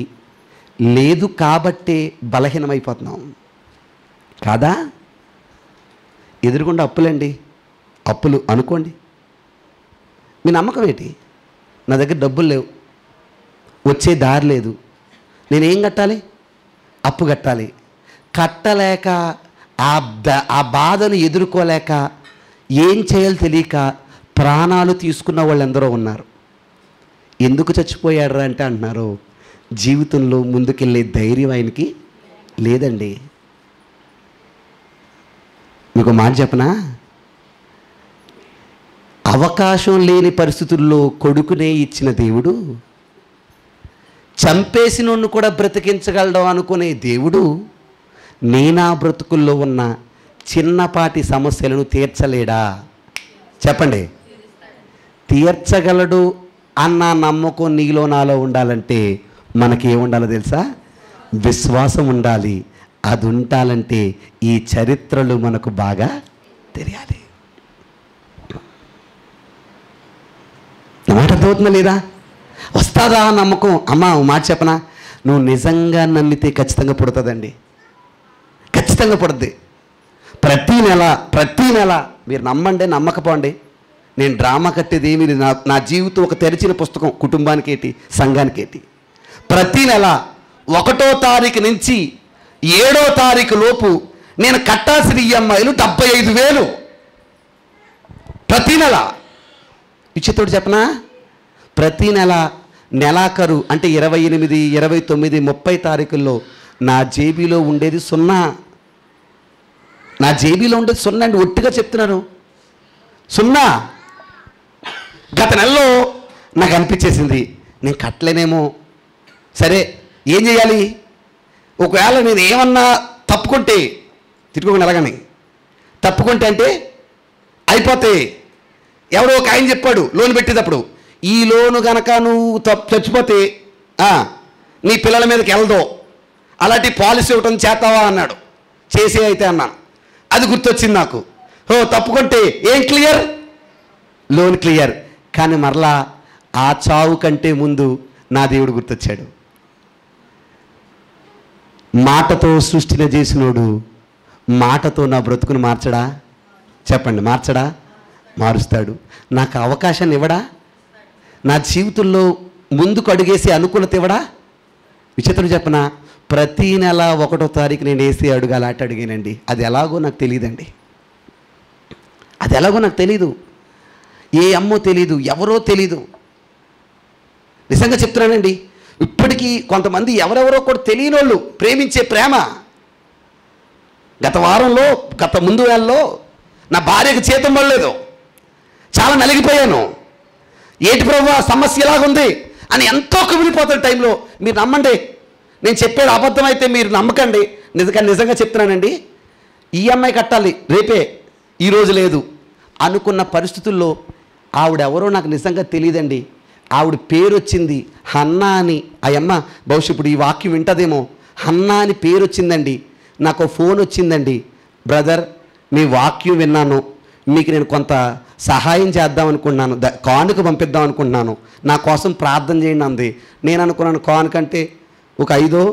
లేదు కాబట్టే బలహీనమైపోతున్నాం కాదా? ఎదురుకుండా అప్పులు అనుకోండి. మీ నమ్మకం ఏంటి? నా దగ్గర డబ్బులు లేవు, వచ్చే దారి లేదు, నేనేం కట్టాలి? అప్పు కట్టాలి. కట్టలేక ఆ బాధను ఎదుర్కోలేక ఏం చేయాలో తెలియక ప్రాణాలు తీసుకున్న వాళ్ళు ఎందరో ఉన్నారు. ఎందుకు చచ్చిపోయాడు అంటే అంటున్నారు, జీవితంలో ముందుకెళ్ళే ధైర్యం ఆయనకి లేదండి. మీకు మాట చెప్పనా? అవకాశం లేని పరిస్థితుల్లో కొడుకునే ఇచ్చిన దేవుడు, చంపేసినోళ్ళు కూడా బ్రతికించగలడం అనుకునే దేవుడు, నేనా బ్రతుకుల్లో ఉన్న చిన్నపాటి సమస్యలను తీర్చలేడా? చెప్పండి, తీర్చగలడు అన్న నమ్మకం నీలో నాలో ఉండాలంటే మనకి ఏముండాలో తెలుసా? విశ్వాసం ఉండాలి. అది ఉండాలంటే ఈ చరిత్రలు మనకు బాగా తెలియాలి. మాట అర్థమవుతుందా లేదా? వస్తుందా నమ్మకం? అమ్మా మాట చెప్పనా, నువ్వు నిజంగా నమ్మితే ఖచ్చితంగా పుడుతుందండి, ఖచ్చితంగా పుడుద్ది. ప్రతీ నెల మీరు నమ్మండి నమ్మకపోండి, నేను డ్రామా కట్టేది ఏమీ లేదు. నా జీవితం ఒక తెరిచిన పుస్తకం, కుటుంబానికి ఏంటి, సంఘానికి ఏంటి. ప్రతీ నెల 1వ తారీఖు నుంచి 7వ తారీఖు లోపు నేను కట్టాల్సిన ఈఎంఐలు 75,000 ప్రతీ నెల. ఇచ్చేతోడు చెప్పనా, ప్రతీ నెలాఖరు అంటే 28, 29, 30 తారీఖుల్లో నా జేబీలో ఉండేది 0. నా జేబీలో ఉండేది 0 అండి, ఒట్టిగా చెప్తున్నాను, 0. గత నెలలో నాకు అనిపించేసింది నేను కట్టలేనేమో, సరే ఏం చేయాలి? ఒకవేళ నేను ఏమన్నా తప్పుకుంటే, తిట్టుకోకుండా ఎలాగని తప్పుకుంటే అంటే అయిపోతే, ఎవరో ఒక ఆయన చెప్పాడు లోన్ పెట్టేటప్పుడు, ఈ లోను కనుక నువ్వు చచ్చిపోతే నీ పిల్లల మీదకి వెళ్దో, అలాంటి పాలసీ ఇవ్వటం చేస్తావా అన్నాడు. చేసే అయితే అన్నాను. అది గుర్తొచ్చింది నాకు. తప్పుకుంటే ఏం క్లియర్? Loan clear. కానీ మరలా ఆ చావు కంటే ముందు నా దేవుడు గుర్తొచ్చాడు. మాటతో సృష్టిని చేసినోడు మాటతో నా బ్రతుకును మార్చడా? చెప్పండి, మార్చడా? మారుస్తాడు. నాకు అవకాశాన్ని ఇవ్వడా? నా జీవితంలో ముందుకు అడుగేసి అనుకూలత ఇవ్వడా? విచిత్రం చెప్పనా, ప్రతీ నెల 1వ తారీఖు నేను వేసి అడుగాలి అటు అడిగానండి. అది ఎలాగో నాకు తెలియదండి, అది ఎలాగో నాకు తెలీదు. ఏ అమ్మో తెలీదు, ఎవరో తెలీదు. నిజంగా చెప్తున్నానండి, ఇప్పటికీ కొంతమంది ఎవరెవరో కూడా తెలియని వాళ్ళు ప్రేమించే ప్రేమ. గత ముందు వేళలో నా భార్యకు చేతం పడలేదు, చాలా నలిగిపోయాను. ఏటి ప్రభు సమస్య ఎలాగుంది అని ఎంతో కుమిలిపోతున్న టైంలో, మీరు నమ్మండి, నేను చెప్పేది అబద్ధమైతే మీరు నమ్మకండి, నిజంగా చెప్తున్నానండి, ఈఎంఐ కట్టాలి రేపే, ఈరోజు లేదు అనుకున్న పరిస్థితుల్లో ఆవిడెవరో నాకు నిజంగా తెలియదండి, ఆవిడ పేరు వచ్చింది హన్నా అని. అయ్యమ్మ బహుశా ఇప్పుడు ఈ వాక్యం వింటదేమో. హన్నా అని పేరు వచ్చిందండి. నాకు ఫోన్ వచ్చిందండి, బ్రదర్ మీ వాక్యం విన్నాను, మీకు నేను కొంత సహాయం చేద్దాం అనుకుంటున్నాను, కానుక పంపిద్దాం అనుకుంటున్నాను, నా కోసం ప్రార్థన చేయండి అంది. నేను అనుకున్నాను కానుక అంటే ఒక 500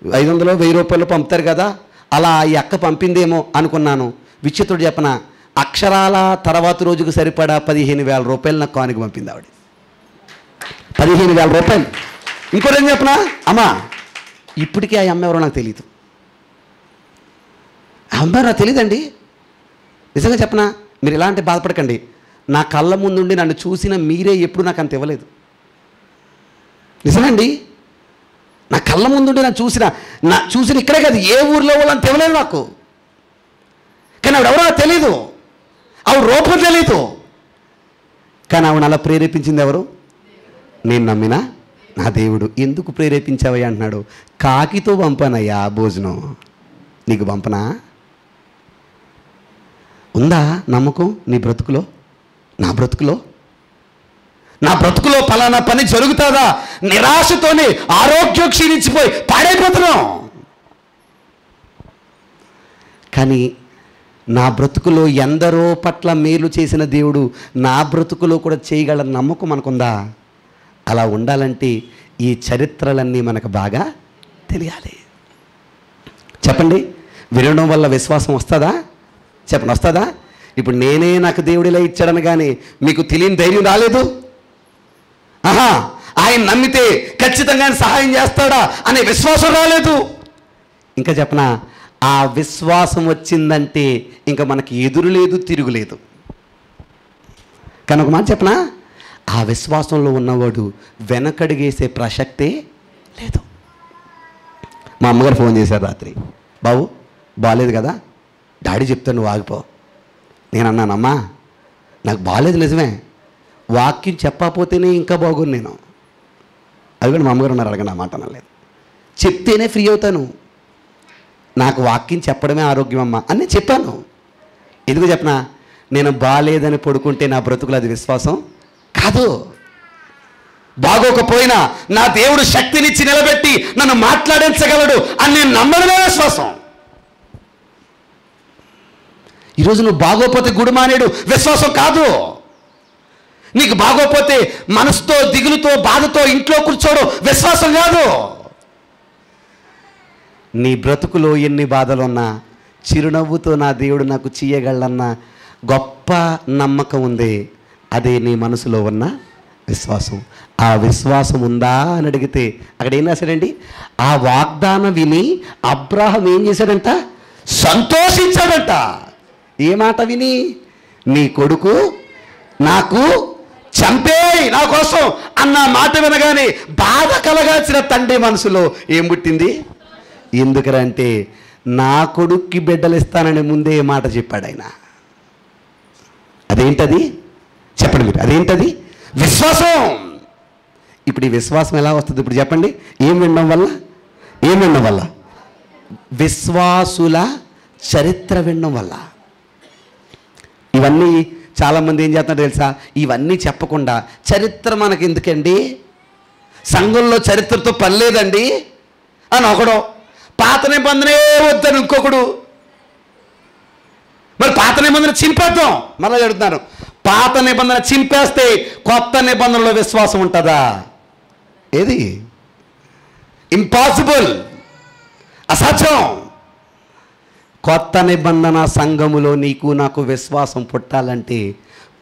1000 రూపాయలు పంపుతారు కదా, అలా ఈ అక్క పంపిందేమో అనుకున్నాను. విచిత్రుడు చెప్పన, అక్షరాల తర్వాత రోజుకు సరిపడా 15,000 రూపాయలు నాకు కానుక పంపింది ఆవిడ. 15,000 రూపాయలు. ఇంకోటేం చెప్పనా అమ్మా, ఇప్పటికీ ఆ అమ్మ ఎవరో నాకు తెలియదు. ఆ అమ్మ నాకు తెలియదండి. నిజంగా చెప్పనా, మీరు ఎలాంటి బాధపడకండి. నా కళ్ళ ముందుండి నన్ను చూసిన మీరే ఎప్పుడు నాకు అంత ఇవ్వలేదు. నిజమండి, నా కళ్ళ ముందుండి నన్ను చూసిన ఇక్కడే కాదు, ఏ ఊర్లో వాళ్ళు అంత ఇవ్వలేదు నాకు. కానీ ఆవిడ ఎవరో నాకు తెలీదు, ఆవిడ రూపం తెలీదు. కానీ ఆవిడ అలా ప్రేరేపించింది ఎవరు? నేను నమ్మినా నా దేవుడు. ఎందుకు ప్రేరేపించావయ్యా అంటున్నాడు. కాకితో పంపానయ్యా భోజనం, నీకు పంపనా? ఉందా నమ్మకం నీ బ్రతుకులో? నా బ్రతుకులో ఫలానా పని జరుగుతుందా? నిరాశతోనే ఆరోగ్యం క్షీణించిపోయి పాడైపోతున్నాం. కానీ నా బ్రతుకులో ఎందరో పట్ల మేలు చేసిన దేవుడు నా బ్రతుకులో కూడా చేయగల నమ్మకం మనకుందా? అలా ఉండాలంటే ఈ చరిత్రలన్నీ మనకు బాగా తెలియాలి. చెప్పండి, వినడం వల్ల విశ్వాసం వస్తుందా? చెప్పండి, వస్తుందా? ఇప్పుడు నేనే నాకు దేవుడు ఇలా ఇచ్చాడని కానీ మీకు తెలియని ధైర్యం రాలేదు. ఆయన నమ్మితే ఖచ్చితంగా సహాయం చేస్తాడా అనే విశ్వాసం రాలేదు. ఇంకా చెప్పనా, ఆ విశ్వాసం వచ్చిందంటే ఇంకా మనకి ఎదురు లేదు, తిరుగులేదు. కానీ ఒక మాట చెప్పనా, ఆ విశ్వాసంలో ఉన్నవాడు వెనకడిగేసే ప్రసక్తే లేదు. మా అమ్మగారు ఫోన్ చేశారు రాత్రి, బాబు బాగాలేదు కదా, డాడీ చెప్తాను నువ్వు ఆగిపో. నేను అన్నానమ్మా నాకు బాగాలేదు నిజమే, వాక్యం చెప్పకపోతేనే ఇంకా బాగుంది నేను. అది కూడా మా అమ్మగారు ఉన్నారు, అడగండి ఆ మాట అనలేదు. చెప్తేనే ఫ్రీ అవుతాను, నాకు వాక్యం చెప్పడమే ఆరోగ్యం అమ్మా అని నేను చెప్పాను. ఎందుకు చెప్పనా, నేను బాగాలేదని పడుకుంటే నా బ్రతుకులు అది విశ్వాసం కాదు. బాగోకపోయినా నా దేవుడు శక్తినిచ్చి నిలబెట్టి నన్ను మాట్లాడించగలడు అని నేను నమ్మడమే విశ్వాసం. ఈరోజు నువ్వు బాగోపోతే గుడిమానేడు విశ్వాసం కాదు. నీకు బాగోపోతే మనసుతో దిగులుతో బాధతో ఇంట్లో కూర్చోవడం విశ్వాసం కాదు. నీ బ్రతుకులో ఎన్ని బాధలున్నా చిరునవ్వుతో నా దేవుడు నాకు చేయగలన్న గొప్ప నమ్మకం ఉంది. అదే నీ మనసులో ఉన్న విశ్వాసం. ఆ విశ్వాసం ఉందా అని అడిగితే అక్కడ ఏం రాశాడండి, ఆ వాగ్దానం విని అబ్రాహం ఏం చేశాడంట? సంతోషించాడంట. ఏ మాట విని? నీ కొడుకు నాకు చంపేయ్ నా కోసం అన్న మాట వినగానే బాధ కలగాల్సిన తండ్రి మనసులో ఏం పుట్టింది? ఎందుకంటే నా కొడుక్కి బిడ్డలు ఇస్తానని ముందే మాట చెప్పాడు ఆయన. అదేంటది చెప్పండి మీరు, అదేంటది? విశ్వాసం. ఇప్పుడు ఈ విశ్వాసం ఎలా వస్తుంది ఇప్పుడు చెప్పండి? ఏం వినడం వల్ల? విశ్వాసుల చరిత్ర వినడం వల్ల. ఇవన్నీ చాలామంది ఏం చేస్తున్నారు తెలుసా, ఇవన్నీ చెప్పకుండా చరిత్ర మనకి ఎందుకండి, సంఘంలో చరిత్రతో పని లేదండి అని ఒకడు, పాత నిబంధనే వద్దని ఇంకొకడు. మరి పాత నిబంధన చింపేద్దాం. మళ్ళీ చెడుతున్నారు, పాత నిబంధన చింపేస్తే కొత్త నిబంధనలో విశ్వాసం ఉంటుందా? ఏది? ఇంపాసిబుల్, అసాధ్యం. కొత్త నిబంధన సంఘములో నీకు నాకు విశ్వాసం పుట్టాలంటే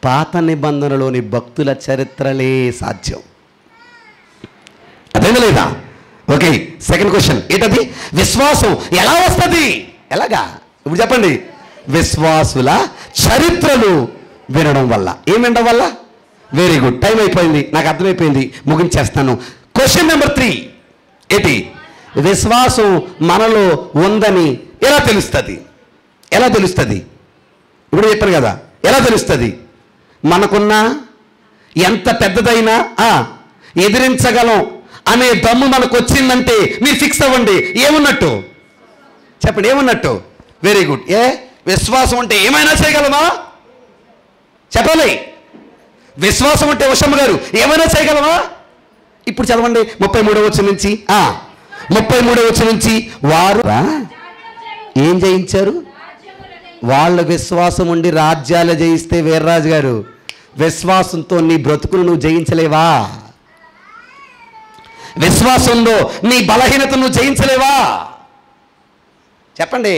పాత నిబంధనలోని భక్తుల చరిత్రలే సాధ్యం. అదేం లేదా? ఓకే, సెకండ్ క్వశ్చన్ ఏంటది? విశ్వాసం ఎలా వస్తుంది? ఎలాగా? ఇప్పుడు చెప్పండి. విశ్వాసుల చరిత్రలు వినడం వల్ల. ఏం వినడం వల్ల? వెరీ గుడ్, టైం అయిపోయింది, నాకు అర్థమైపోయింది, ముగించేస్తాను. క్వశ్చన్ నెంబర్ 3 ఏంటి? విశ్వాసం మనలో ఉందని ఎలా తెలుస్తుంది? ఇప్పుడు చెప్పాను కదా, ఎలా తెలుస్తుంది? మనకున్న ఎంత పెద్దదైనా ఎదిరించగలం అనే దమ్ము మనకు వచ్చిందంటే మీరు ఫిక్స్ అవ్వండి. ఏమున్నట్టు చెప్పండి, ఏమున్నట్టు? Very good. విశ్వాసం అంటే ఏమైనా చేయగలమా? చెప్పాలి. విశ్వాసం అంటే ఉషమ్మ గారు ఏమైనా చేయగలవా? ఇప్పుడు చదవండి 33వ వచనం నుంచి 33వ వచనం నుంచి వారు ఏం జయించారు? వాళ్ళ విశ్వాసం ఉండి రాజ్యాలు జయిస్తే వీర్రాజు గారు విశ్వాసంతో నీ బ్రతుకును నువ్వు జయించలేవా? విశ్వాసంలో నీ బలహీనతను నువ్వు జయించలేవా? చెప్పండి.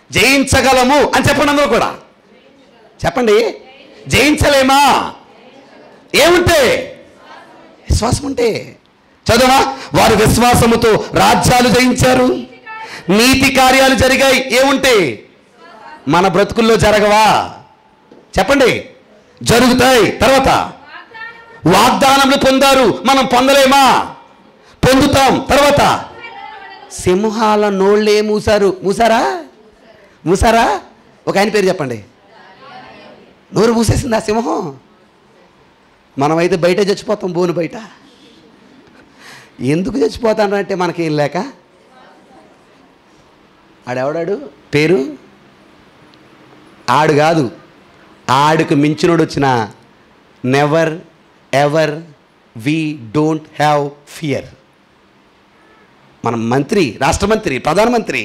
జయించగలము అని చెప్పండి. అందరూ కూడా చెప్పండి. జయించలేమా? ఏముంటే? విశ్వాసం ఉంటే. చదవా, వారు విశ్వాసముతో రాజ్యాలు జయించారు, నీతి కార్యాలు జరిగాయి. ఏముంటే? మన బ్రతుకుల్లో జరగవా? చెప్పండి. జరుగుతాయి. తర్వాత వాగ్దానములు పొందారు, మనం పొందలేమా? పొందుతాం. తర్వాత సింహాల నోళ్ళే మూసారా? ఒక ఆయన పేరు చెప్పండి. నోరు మూసేసింది ఆ సింహం. మనమైతే బయట చచ్చిపోతాం, బోను బయట. ఎందుకు చచ్చిపోతానంటే మనకేం లేక. ఆడెవడాడు పేరు? ఆడు కాదు, ఆడికి మించినోడు వచ్చిన never ever we don't have fear. మన మంత్రి, రాష్ట్ర మంత్రి, ప్రధానమంత్రి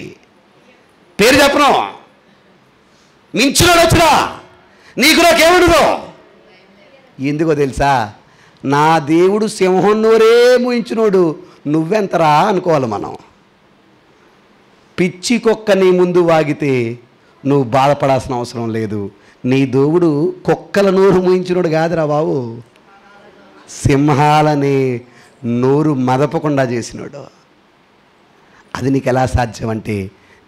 పేరు చెప్పను, మించినోడు వచ్చినా నీకు నాకేముండదు. ఎందుకో తెలుసా? నా దేవుడు సింహం నోరే మూయించినోడు, నువ్వెంతరా అనుకోవాలి మనం. పిచ్చి కుక్క నీ ముందు వాగితే నువ్వు బాధపడాల్సిన అవసరం లేదు. నీ దేవుడు కుక్కల నోరు మూయించినోడు కాదురా బాబు, సింహాలని నోరు మదపకుండా చేసినాడు. అది నీకు ఎలా సాధ్యం అంటే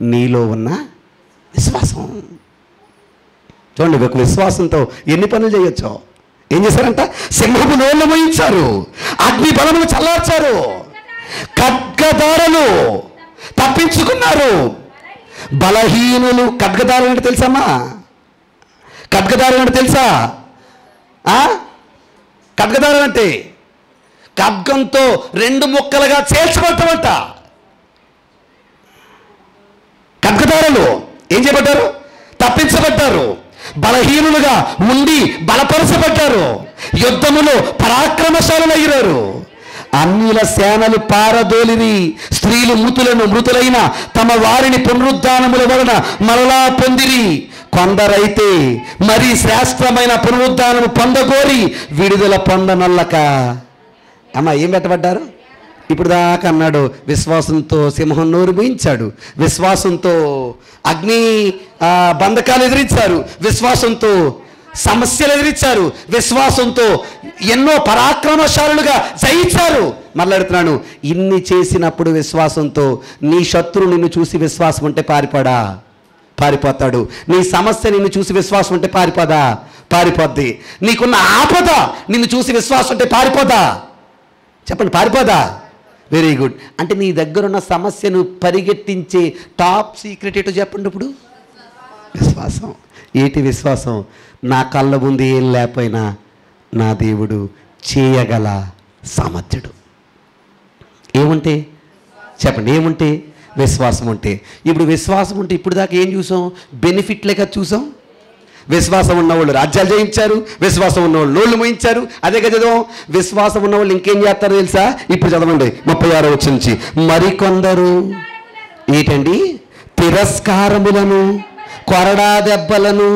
నీలో ఉన్న విశ్వాసం. చూడండి, ఒక విశ్వాసంతో ఎన్ని పనులు చేయొచ్చో. ఏం చేశారంట? సింహపు నోళ్ళు మోయించారు, అగ్ని బలములు చల్లార్చారు, ఖడ్గదారులు తప్పించుకున్నారు. బలహీనులు. ఖడ్గదారులు అంటే తెలుసమ్మా? ఖడ్గదారులు అంటే తెలుసా? ఖడ్గదారులు అంటే ఖడ్గంతో 2 ముక్కలుగా చేర్చబడతామంట. ఖడ్గదారులు ఏం చేయబడ్డారు? తప్పించబడ్డారు. బలహీనులుగా ఉండి బలపరచబడ్డారు. యుద్ధములో పరాక్రమశాలులయ్యారు. అన్యుల సేనలు పారదోలిని, స్త్రీలు మృతులైన తమ వారిని పునరుద్ధానముల వలన మరలా పొందిరి. కొందరైతే మరి శ్రేష్టమైన పునరుద్ధానము పొందగోరి విడుదల పొందనల్లక. అమ్మ ఏం పెట్టబడ్డారు? ఇప్పుడు దాకా అన్నాడు విశ్వాసంతో సింహం నోరు మూయించాడు, విశ్వాసంతో అగ్ని బంధకాలు ఎదిరించారు, విశ్వాసంతో సమస్యలు ఎదిరించారు, విశ్వాసంతో ఎన్నో పరాక్రమశాలులుగా జయించారు. మళ్ళాడుతున్నాను, ఇన్ని చేసినప్పుడు విశ్వాసంతో నీ శత్రువు నిన్ను చూసి విశ్వాసం ఉంటే పారిపోతాడు. నీ సమస్య నిన్ను చూసి విశ్వాసం ఉంటే పారిపోద్ది. నీకున్న ఆపద నిన్ను చూసి విశ్వాసం ఉంటే పారిపోదా? చెప్పండి, పారిపోదా? Very good. అంటే నీ దగ్గరున్న సమస్యను పరిగెట్టించే టాప్ సీక్రెట్ ఏంటో చెప్పండి. ఇప్పుడు విశ్వాసం. ఏంటి విశ్వాసం? నా కళ్ళ ముందు ఏం లేకపోయినా నా దేవుడు చేయగల సామర్థ్యుడు. ఏముంటే? చెప్పండి, ఏముంటే? విశ్వాసం ఉంటే. ఇప్పుడు విశ్వాసం ఉంటే ఇప్పుడు దాకా ఏం చూసాం? బెనిఫిట్ లేక చూసాం. విశ్వాసం ఉన్నవాళ్ళు రాజ్యాలు జయించారు, విశ్వాసం ఉన్నవాళ్ళు నోళ్ళు మోయించారు. అదే కదా విశ్వాసం ఉన్నవాళ్ళు ఇంకేం చేస్తారో తెలుసా? ఇప్పుడు చదవండి 36వ వచనం నుంచి. మరికొందరు ఏంటండి? తిరస్కారములను, కొరడా దెబ్బలను,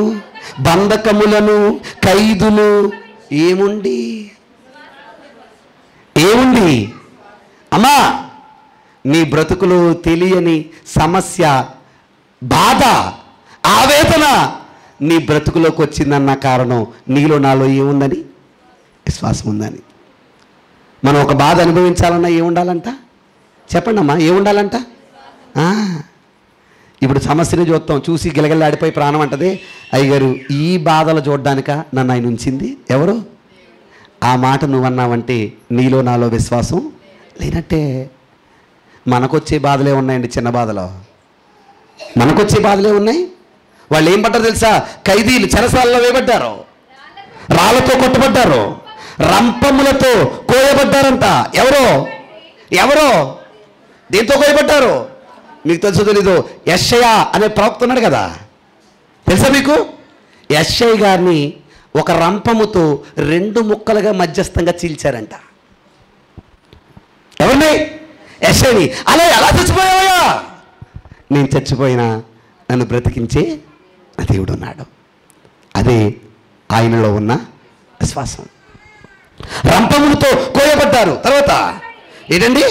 బంధకములను, ఖైదులు ఏముండి అమ్మా నీ బ్రతుకులో తెలియని సమస్య, బాధ, ఆవేదన నీ బ్రతుకులోకి వచ్చిందన్న కారణం నీలో నాలో ఏముందని? విశ్వాసం ఉందని. మనం ఒక బాధ అనుభవించాలన్నా ఏముండాలంట? చెప్పండి అమ్మా, ఏముండాలంట? ఇప్పుడు సమస్యని చూస్తాం, చూసి గిలగిలాడిపోయి ప్రాణం అంటది. అయ్యగారు, ఈ బాధలు చూడడానిక నన్ను ఆయన ఉంచింది ఎవరు? ఆ మాట నువ్వు అన్నావంటే నీలో నాలో విశ్వాసం లేనట్టే. మనకొచ్చే బాధలే ఉన్నాయండి, చిన్న బాధలు మనకొచ్చే బాధలే ఉన్నాయి. వాళ్ళు ఏం పడ్డారు తెలుసా? ఖైదీలు చెరసాలలో వేయబడ్డారు, రాళ్లతో కొట్టబడ్డారు, రంపములతో కోయబడ్డారంట. ఎవరో దేంతో కోయబడ్డారు? మీకు తెలుసో తెలీదు? యెషయా అనే ప్రవక్త ఉన్నాడు కదా, తెలుసా మీకు? యెషయా గారిని ఒక రంపముతో 2 ముక్కలుగా మధ్యస్థంగా చీల్చారంట. ఎవరిని? యెషయాని. అలా ఎలా చచ్చిపోయావయ్యా? నేను చచ్చిపోయినా నన్ను బ్రతికించే దేవుడు ఉన్నాడు. అదే ఆయనలో ఉన్న విశ్వాసం. రంపములతో కోయబడ్డారు, తర్వాత ఏంటండి?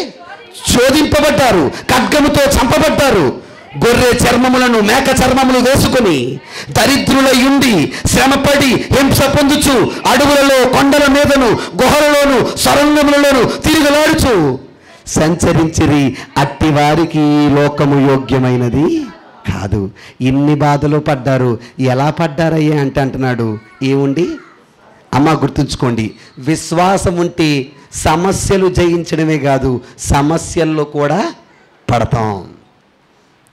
శోధింపబడ్డారు, ఖడ్గముతో చంపబడ్డారు, గొర్రె చర్మములను మేక చర్మములు వేసుకొని దరిద్రులయుండి శ్రమపడి హింస పొందుచు అడవులలో కొండల మీదను గుహలలోను సొరంగములలోను తిరుగులాడుచు సంచరించిరి. అట్టి వారికి ఈ లోకము యోగ్యమైనది కాదు. ఇన్ని బాధలు పడ్డారు. ఎలా పడ్డారయ్యా అంటే అంటున్నాడు, ఏముండి అమ్మ గుర్తుంచుకోండి, విశ్వాసం ఉంటే సమస్యలు జయించడమే కాదు, సమస్యల్లో కూడా పడతాం.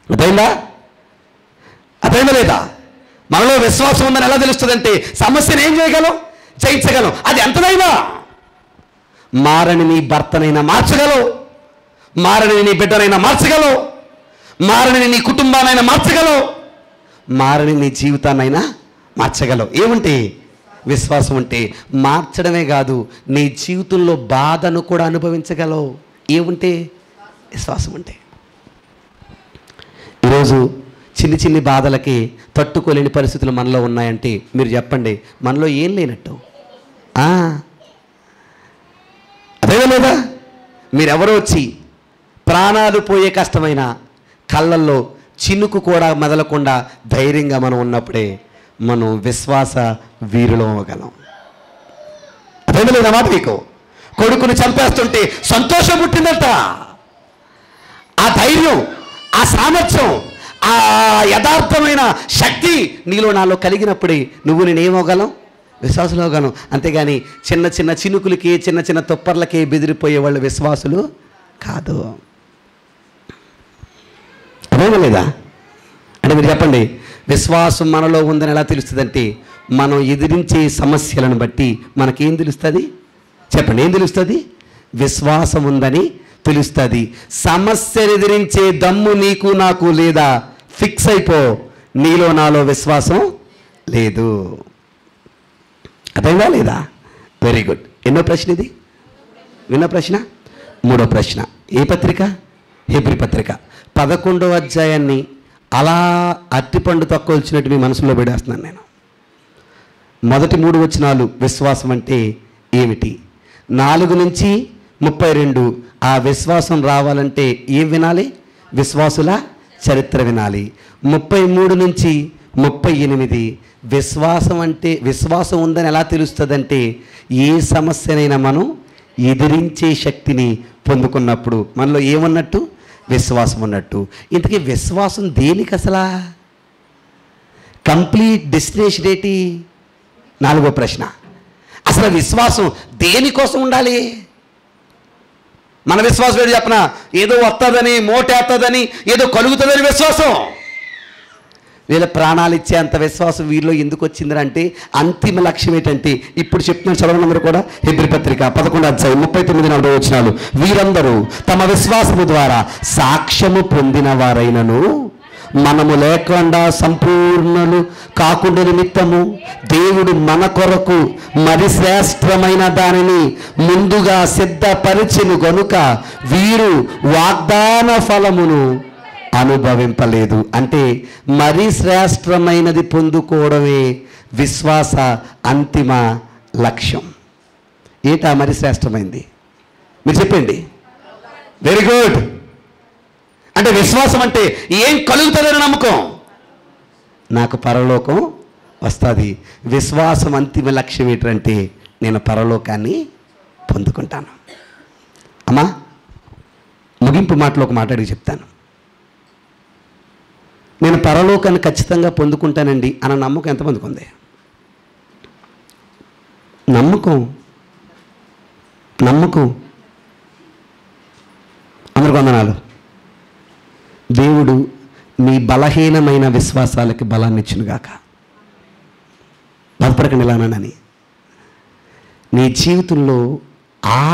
అదైందా? అదైందా లేదా? మనలో విశ్వాసం ఉందని ఎలా తెలుస్తుందంటే సమస్యను ఏం చేయగలం? జయించగలం. అది ఎంతదైనా. మారని నీ భర్తనైనా మార్చగలవు, మారని నీ బిడ్డనైనా మార్చగలవు, మారని నీ కుటుంబానైనా మార్చగలవు, మారని నీ జీవితాన్నైనా మార్చగలవు. ఏముంటే? విశ్వాసం ఉంటే. మార్చడమే కాదు, నీ జీవితంలో బాధను కూడా అనుభవించగలవు. ఏముంటే? విశ్వాసం ఉంటే. ఈరోజు చిన్ని బాధలకి తట్టుకోలేని పరిస్థితులు మనలో ఉన్నాయంటే మీరు చెప్పండి, మనలో ఏం లేనట్టు? అదే లేదా? మీరెవరో వచ్చి ప్రాణాలు పోయే కష్టమైన కళ్ళల్లో చినుకు కూడా మెదలకుండా ధైర్యంగా మనం ఉన్నప్పుడే మనం విశ్వాస వీరులో అవ్వగలం. అదే లేదా మాట? మీకు కొడుకుని చంపేస్తుంటే సంతోషం పుట్టిందంట. ఆ ధైర్యం, ఆ సామర్థ్యం, ఆ యథార్థమైన శక్తి నీలో నాలో కలిగినప్పుడే నువ్వు నేనేమవగలం? విశ్వాసులు అవ్వగలం. అంతేగాని చిన్న చినుకులకి చిన్న తుప్పర్లకి బెదిరిపోయే వాళ్ళు విశ్వాసులు కాదు. అదేమో లేదా? అంటే మీరు చెప్పండి, విశ్వాసం మనలో ఉందని ఎలా తెలుస్తుందంటే మనం ఎదిరించే సమస్యలను బట్టి మనకేం తెలుస్తుంది? చెప్పండి, ఏం తెలుస్తుంది? విశ్వాసం ఉందని తెలుస్తుంది. సమస్యను ఎదిరించే దమ్ము నీకు నాకు లేదా? ఫిక్స్ అయిపో, నీలో నాలో విశ్వాసం లేదు. అర్థమైందా లేదా? Very good. ఎన్నో ప్రశ్న ఇది? విన్న ప్రశ్న. 3వ ప్రశ్న. ఏ పత్రిక? హెబ్రీ పత్రిక 11వ అధ్యాయాన్ని అలా అట్టిపండు తక్కువ వచ్చినట్టు మీ మనసులో పెడేస్తున్నాను నేను. మొదటి 3 వచనాలు విశ్వాసం అంటే ఏమిటి? 4 నుంచి 32 ఆ విశ్వాసం రావాలంటే ఏం వినాలి? విశ్వాసుల చరిత్ర వినాలి. 33 నుంచి 38 విశ్వాసం అంటే, విశ్వాసం ఉందని ఎలా తెలుస్తుందంటే ఏ సమస్యనైనా మనం ఎదిరించే శక్తిని పొందుకున్నప్పుడు మనలో ఏమన్నట్టు? విశ్వాసం ఉన్నట్టు. ఇంతకీ విశ్వాసం దేనికి అసలా? కంప్లీట్ డెస్టినేషన్ ఏంటి? 4వ ప్రశ్న. అసలు విశ్వాసం దేనికోసం ఉండాలి? మన విశ్వాసం ఏంటి చెప్పనా? ఏదో వస్తుందని, మోటేస్తుందని, ఏదో కలుగుతుందని విశ్వాసం. వీళ్ళ ప్రాణాలు ఇచ్చే అంత విశ్వాసం వీరిలో ఎందుకు వచ్చిందని అంటే అంతిమ లక్ష్యం ఏంటంటే ఇప్పుడు చెప్తున్న చదవనందరూ కూడా హెబ్రీ పత్రిక 11వ అధ్యాయం 39-40 వచనాలు. వీరందరూ తమ విశ్వాసము ద్వారా సాక్ష్యము పొందిన వారైనను మనము లేకుండా సంపూర్ణులు కాకుండా నిమిత్తము దేవుడు మన కొరకు మరి శ్రేష్టమైన దానిని ముందుగా సిద్ధపరిచెను గనుక వీరు వాగ్దాన ఫలమును అనుభవింపలేదు. అంటే మరీ శ్రేష్టమైనది పొందుకోవడమే విశ్వాస అంతిమ లక్ష్యం. ఏటా మరి శ్రేష్టమైంది? మీరు చెప్పండి. Very good. అంటే విశ్వాసం అంటే ఏం కలుగుతుందని నమ్మకం. నాకు పరలోకం వస్తుంది. విశ్వాసం అంతిమ లక్ష్యం ఏంటంటే నేను పరలోకాన్ని పొందుకుంటాను. అమ్మా, ముగింపు మాటలో ఒక మాట అడిగి చెప్తాను. నేను పరలోకాన్ని ఖచ్చితంగా పొందుకుంటానండి అన్న నమ్మకం ఎంతమందికి ఉంది? నమ్మకం అందరికి వందనాలు. దేవుడు మీ బలహీనమైన విశ్వాసాలకి బలాన్ని ఇచ్చునుగాక. బాధపడకండి ఇలానని. నీ జీవితంలో ఆ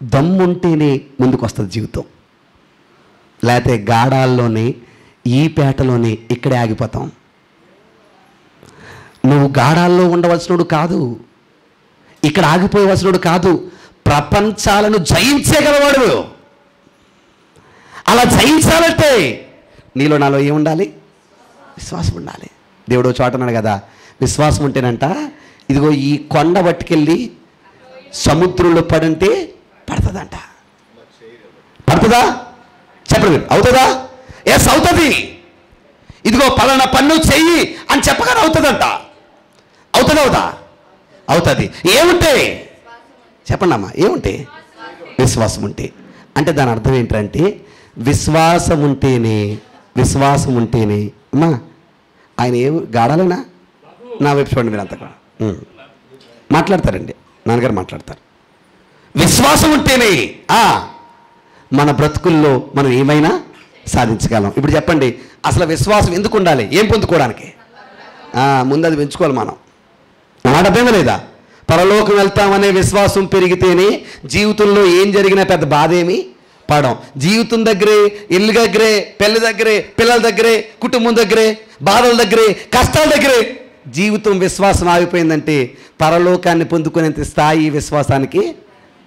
దమ్ముంటేనే ముందుకు వస్తుంది జీవితం. లేకపోతే గాడాల్లోనే, ఈ పేటలోనే ఇక్కడే ఆగిపోతాం. నువ్వు గాఢాల్లో ఉండవలసినోడు కాదు, ఇక్కడ ఆగిపోయవలసినోడు కాదు, ప్రపంచాలను జయించగలవాడు. అలా జయించాలంటే నీలో నాలో ఏముండాలి? విశ్వాసం ఉండాలి. దేవుడు చోట అన్నాడు కదా, విశ్వాసం ఉంటేనంట ఇదిగో ఈ కొండ పట్టుకెళ్ళి సముద్రంలో పడంటే పడుతుందంట. పడుతుందా? చెప్పండి, అవుతుందా? ఎస్ అవుతుంది. ఇదిగో పలానా పన్ను చెయ్యి అని చెప్పగానే అవుతుందంట. అవుతుందా? అవుతుంది. ఏముంటే చెప్పండి అమ్మా, ఏముంటే? విశ్వాసం ఉంటే. అంటే దాని అర్థం ఏంటంటే విశ్వాసం ఉంటేనే అమ్మా ఆయన గాడాలేనా? నా వైపు చూడండి, మీరు అంతగా మాట్లాడతారండి, నాన్నగారు మాట్లాడతారు. విశ్వాసం ఉంటేనే మన బ్రతుకుల్లో మనం ఏమైనా సాధించగలం. ఇప్పుడు చెప్పండి, అసలు విశ్వాసం ఎందుకు ఉండాలి? ఏం పొందుకోవడానికి? ముందు అది పెంచుకోవాలి మనం. మాట అర్థమే లేదా? పరలోకం వెళ్తామనే విశ్వాసం పెరిగితేనే జీవితంలో ఏం జరిగినా పెద్ద బాధ ఏమి పడం. జీవితం దగ్గరే, ఇల్లు దగ్గరే, పెళ్లి దగ్గరే, పిల్లల దగ్గరే, కుటుంబం దగ్గరే, బాధల దగ్గరే, కష్టాల దగ్గరే జీవితం విశ్వాసం ఆగిపోయిందంటే పరలోకాన్ని పొందుకునేంత స్థాయి విశ్వాసానికి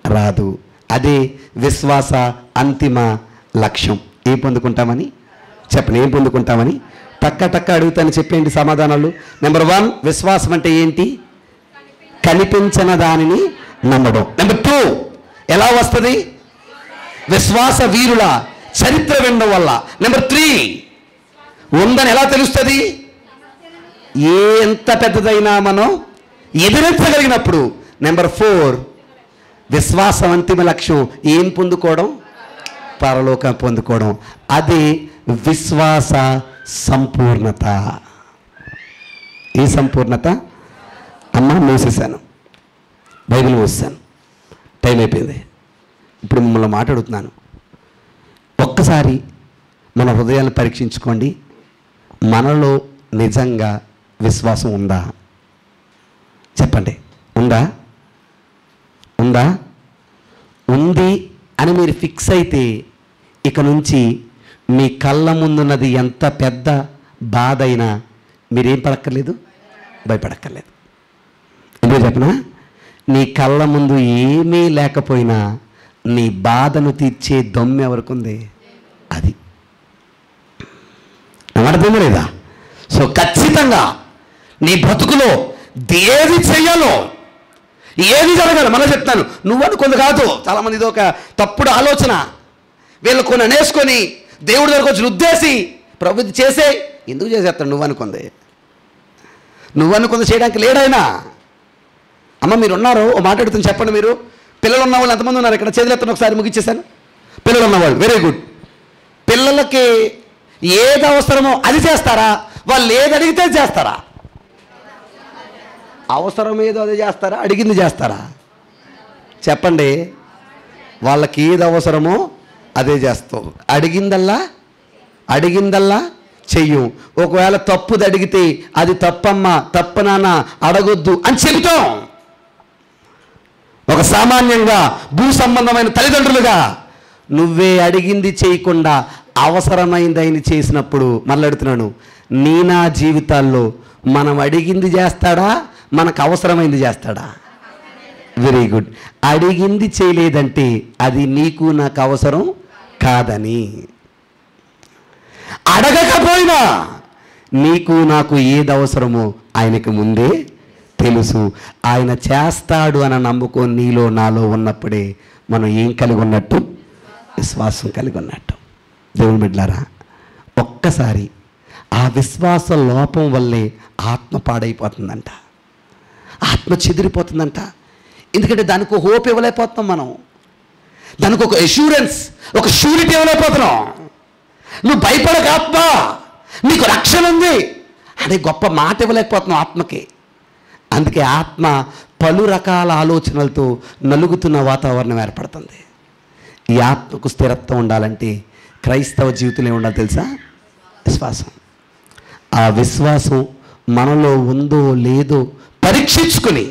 రాదు. అదే విశ్వాస అంతిమ లక్ష్యం. ఏం పొందుకుంటామని చెప్పండి, ఏం పొందుకుంటామని టక్క అడుగుతాను, చెప్పేయండి సమాధానాలు. నెంబర్ 1, విశ్వాసం అంటే ఏంటి? కనిపించిన దానిని నమ్మడం. నెంబర్ 2, ఎలా వస్తుంది? విశ్వాస వీరుల చరిత్ర వినడం వల్ల. నెంబర్ 3, ఉందని ఎలా తెలుస్తుంది? ఎంత పెద్దదైనా మనం ఎదిరించగలిగినప్పుడు. నెంబర్ 4, విశ్వాసం అంతిమ లక్ష్యం ఏం పొందుకోవడం? పరలోకం పొందుకోవడం. అది విశ్వాస సంపూర్ణత. ఏ సంపూర్ణత? అమ్మ మూసేశాను, బైబిల్ మూసేశాను, టైం అయిపోయింది. ఇప్పుడు మిమ్మల్ని మాట్లాడుతున్నాను. ఒక్కసారి మన హృదయాన్ని పరీక్షించుకోండి. మనలో నిజంగా విశ్వాసం ఉందా? చెప్పండి, ఉందా? ఉంది అని మీరు ఫిక్స్ అయితే ఇక నుంచి మీ కళ్ళ ముందున్నది ఎంత పెద్ద బాధ అయినా మీరేం పడక్కర్లేదు, భయపడక్కర్లేదు. ఎందుకు చెప్పనా? నీ కళ్ళ ముందు ఏమీ లేకపోయినా నీ బాధను తీర్చే దొమ్మె ఎవరికి ఉంది? అది అర్థం లేదా? సో ఖచ్చితంగా నీ బ్రతుకులో ఏది చెయ్యాలో, ఏది జరగాలి, మళ్ళీ చెప్తాను, నువ్వు అనుకుంది కాదు. చాలామంది ఇది ఒక తప్పుడు ఆలోచన. వీళ్ళు కొన్ని అనేసుకొని దేవుడి దగ్గరకు వచ్చి ఉద్దేశి ప్రభుత్వం చేసే ఎందుకు చేసేస్తాడు? నువ్వు అనుకుంది చేయడానికి లేడైనా. అమ్మ మీరు ఉన్నారు, ఓ మాట్లాడుతుంది చెప్పండి. మీరు పిల్లలు ఉన్న వాళ్ళు ఎంతమంది ఉన్నారు ఇక్కడ? చేతులు ఎత్తున ఒకసారి ముగిచ్చేసాను. పిల్లలు ఉన్నవాళ్ళు వెరీ గుడ్. పిల్లలకి ఏది అవసరమో అది చేస్తారా? వాళ్ళు ఏది అడిగితే చేస్తారా? అవసరం ఏదో అదే చేస్తారా? అడిగింది చేస్తారా? చెప్పండి. వాళ్ళకి ఏది అవసరమో అదే చేస్తావు. అడిగిందల్లా చెయ్యం. ఒకవేళ తప్పుది అడిగితే అది తప్పమ్మా, తప్పు నాన్న, అడగొద్దు అని చెబుతాం. ఒక సామాన్యంగా భూ సంబంధమైన తల్లిదండ్రులుగా నువ్వే అడిగింది చేయకుండా అవసరమైందని చేసినప్పుడు మళ్ళడుతున్నాను, నీ నా జీవితాల్లో మనం అడిగింది చేస్తాడా, మనకు అవసరమైంది చేస్తాడా? Very good. అడిగింది చేయలేదంటే అది నీకు నాకు అవసరం కాదని. అడగకపోయినా నీకు నాకు ఏది అవసరమో ఆయనకు ముందే తెలుసు. ఆయన చేస్తాడు అని నమ్ముకొని నీలో నాలో ఉన్నప్పుడే మనం ఏం కలిగి ఉన్నట్టు? విశ్వాసం కలిగి ఉన్నట్టు. దేవుని బిడ్డలారా, ఒక్కసారి ఆ విశ్వాస లోపం వల్లే ఆత్మ పాడైపోతుందంట, ఆత్మ చెదిరిపోతుందంట. ఎందుకంటే దానికి ఒక హోప్ ఇవ్వలేకపోతున్నాం మనం, దానికి ఒక అష్యూరెన్స్, ఒక షూరిటీ ఇవ్వలేకపోతున్నాం. నువ్వు భయపడక ఆత్మ, నీకు రక్షణ ఉంది అనే గొప్ప మాట ఇవ్వలేకపోతున్నావు ఆత్మకి. అందుకే ఆత్మ పలు రకాల ఆలోచనలతో నలుగుతున్న వాతావరణం ఏర్పడుతుంది. ఈ ఆత్మకు స్థిరత్వం ఉండాలంటే క్రైస్తవ జీవితంలో ఉండాలి తెలుసా? విశ్వాసం. ఆ విశ్వాసం మనలో ఉందో లేదో పరీక్షించుకుని,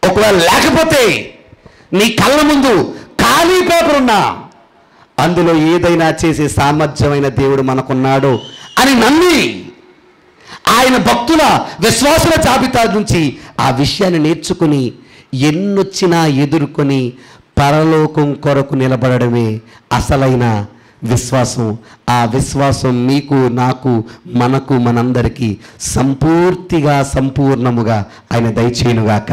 ఒకవేళ లేకపోతే నీ కళ్ళ ముందు ఖాళీ పేపర్ ఉన్నా అందులో ఏదైనా చేసే సామర్థ్యమైన దేవుడు మనకున్నాడు అని నమ్మి ఆ ఆయన భక్తుల విశ్వాసుల జాబితా నుంచి ఆ విషయాన్ని నేర్చుకుని ఎన్నొచ్చినా ఎదుర్కొని పరలోకం కొరకు నిలబడమే అసలైన విశ్వాసం. ఆ విశ్వాసం మీకు, నాకు, మనకు, మనందరికీ సంపూర్తిగా, సంపూర్ణముగా ఆయన దయచేయునుగాక.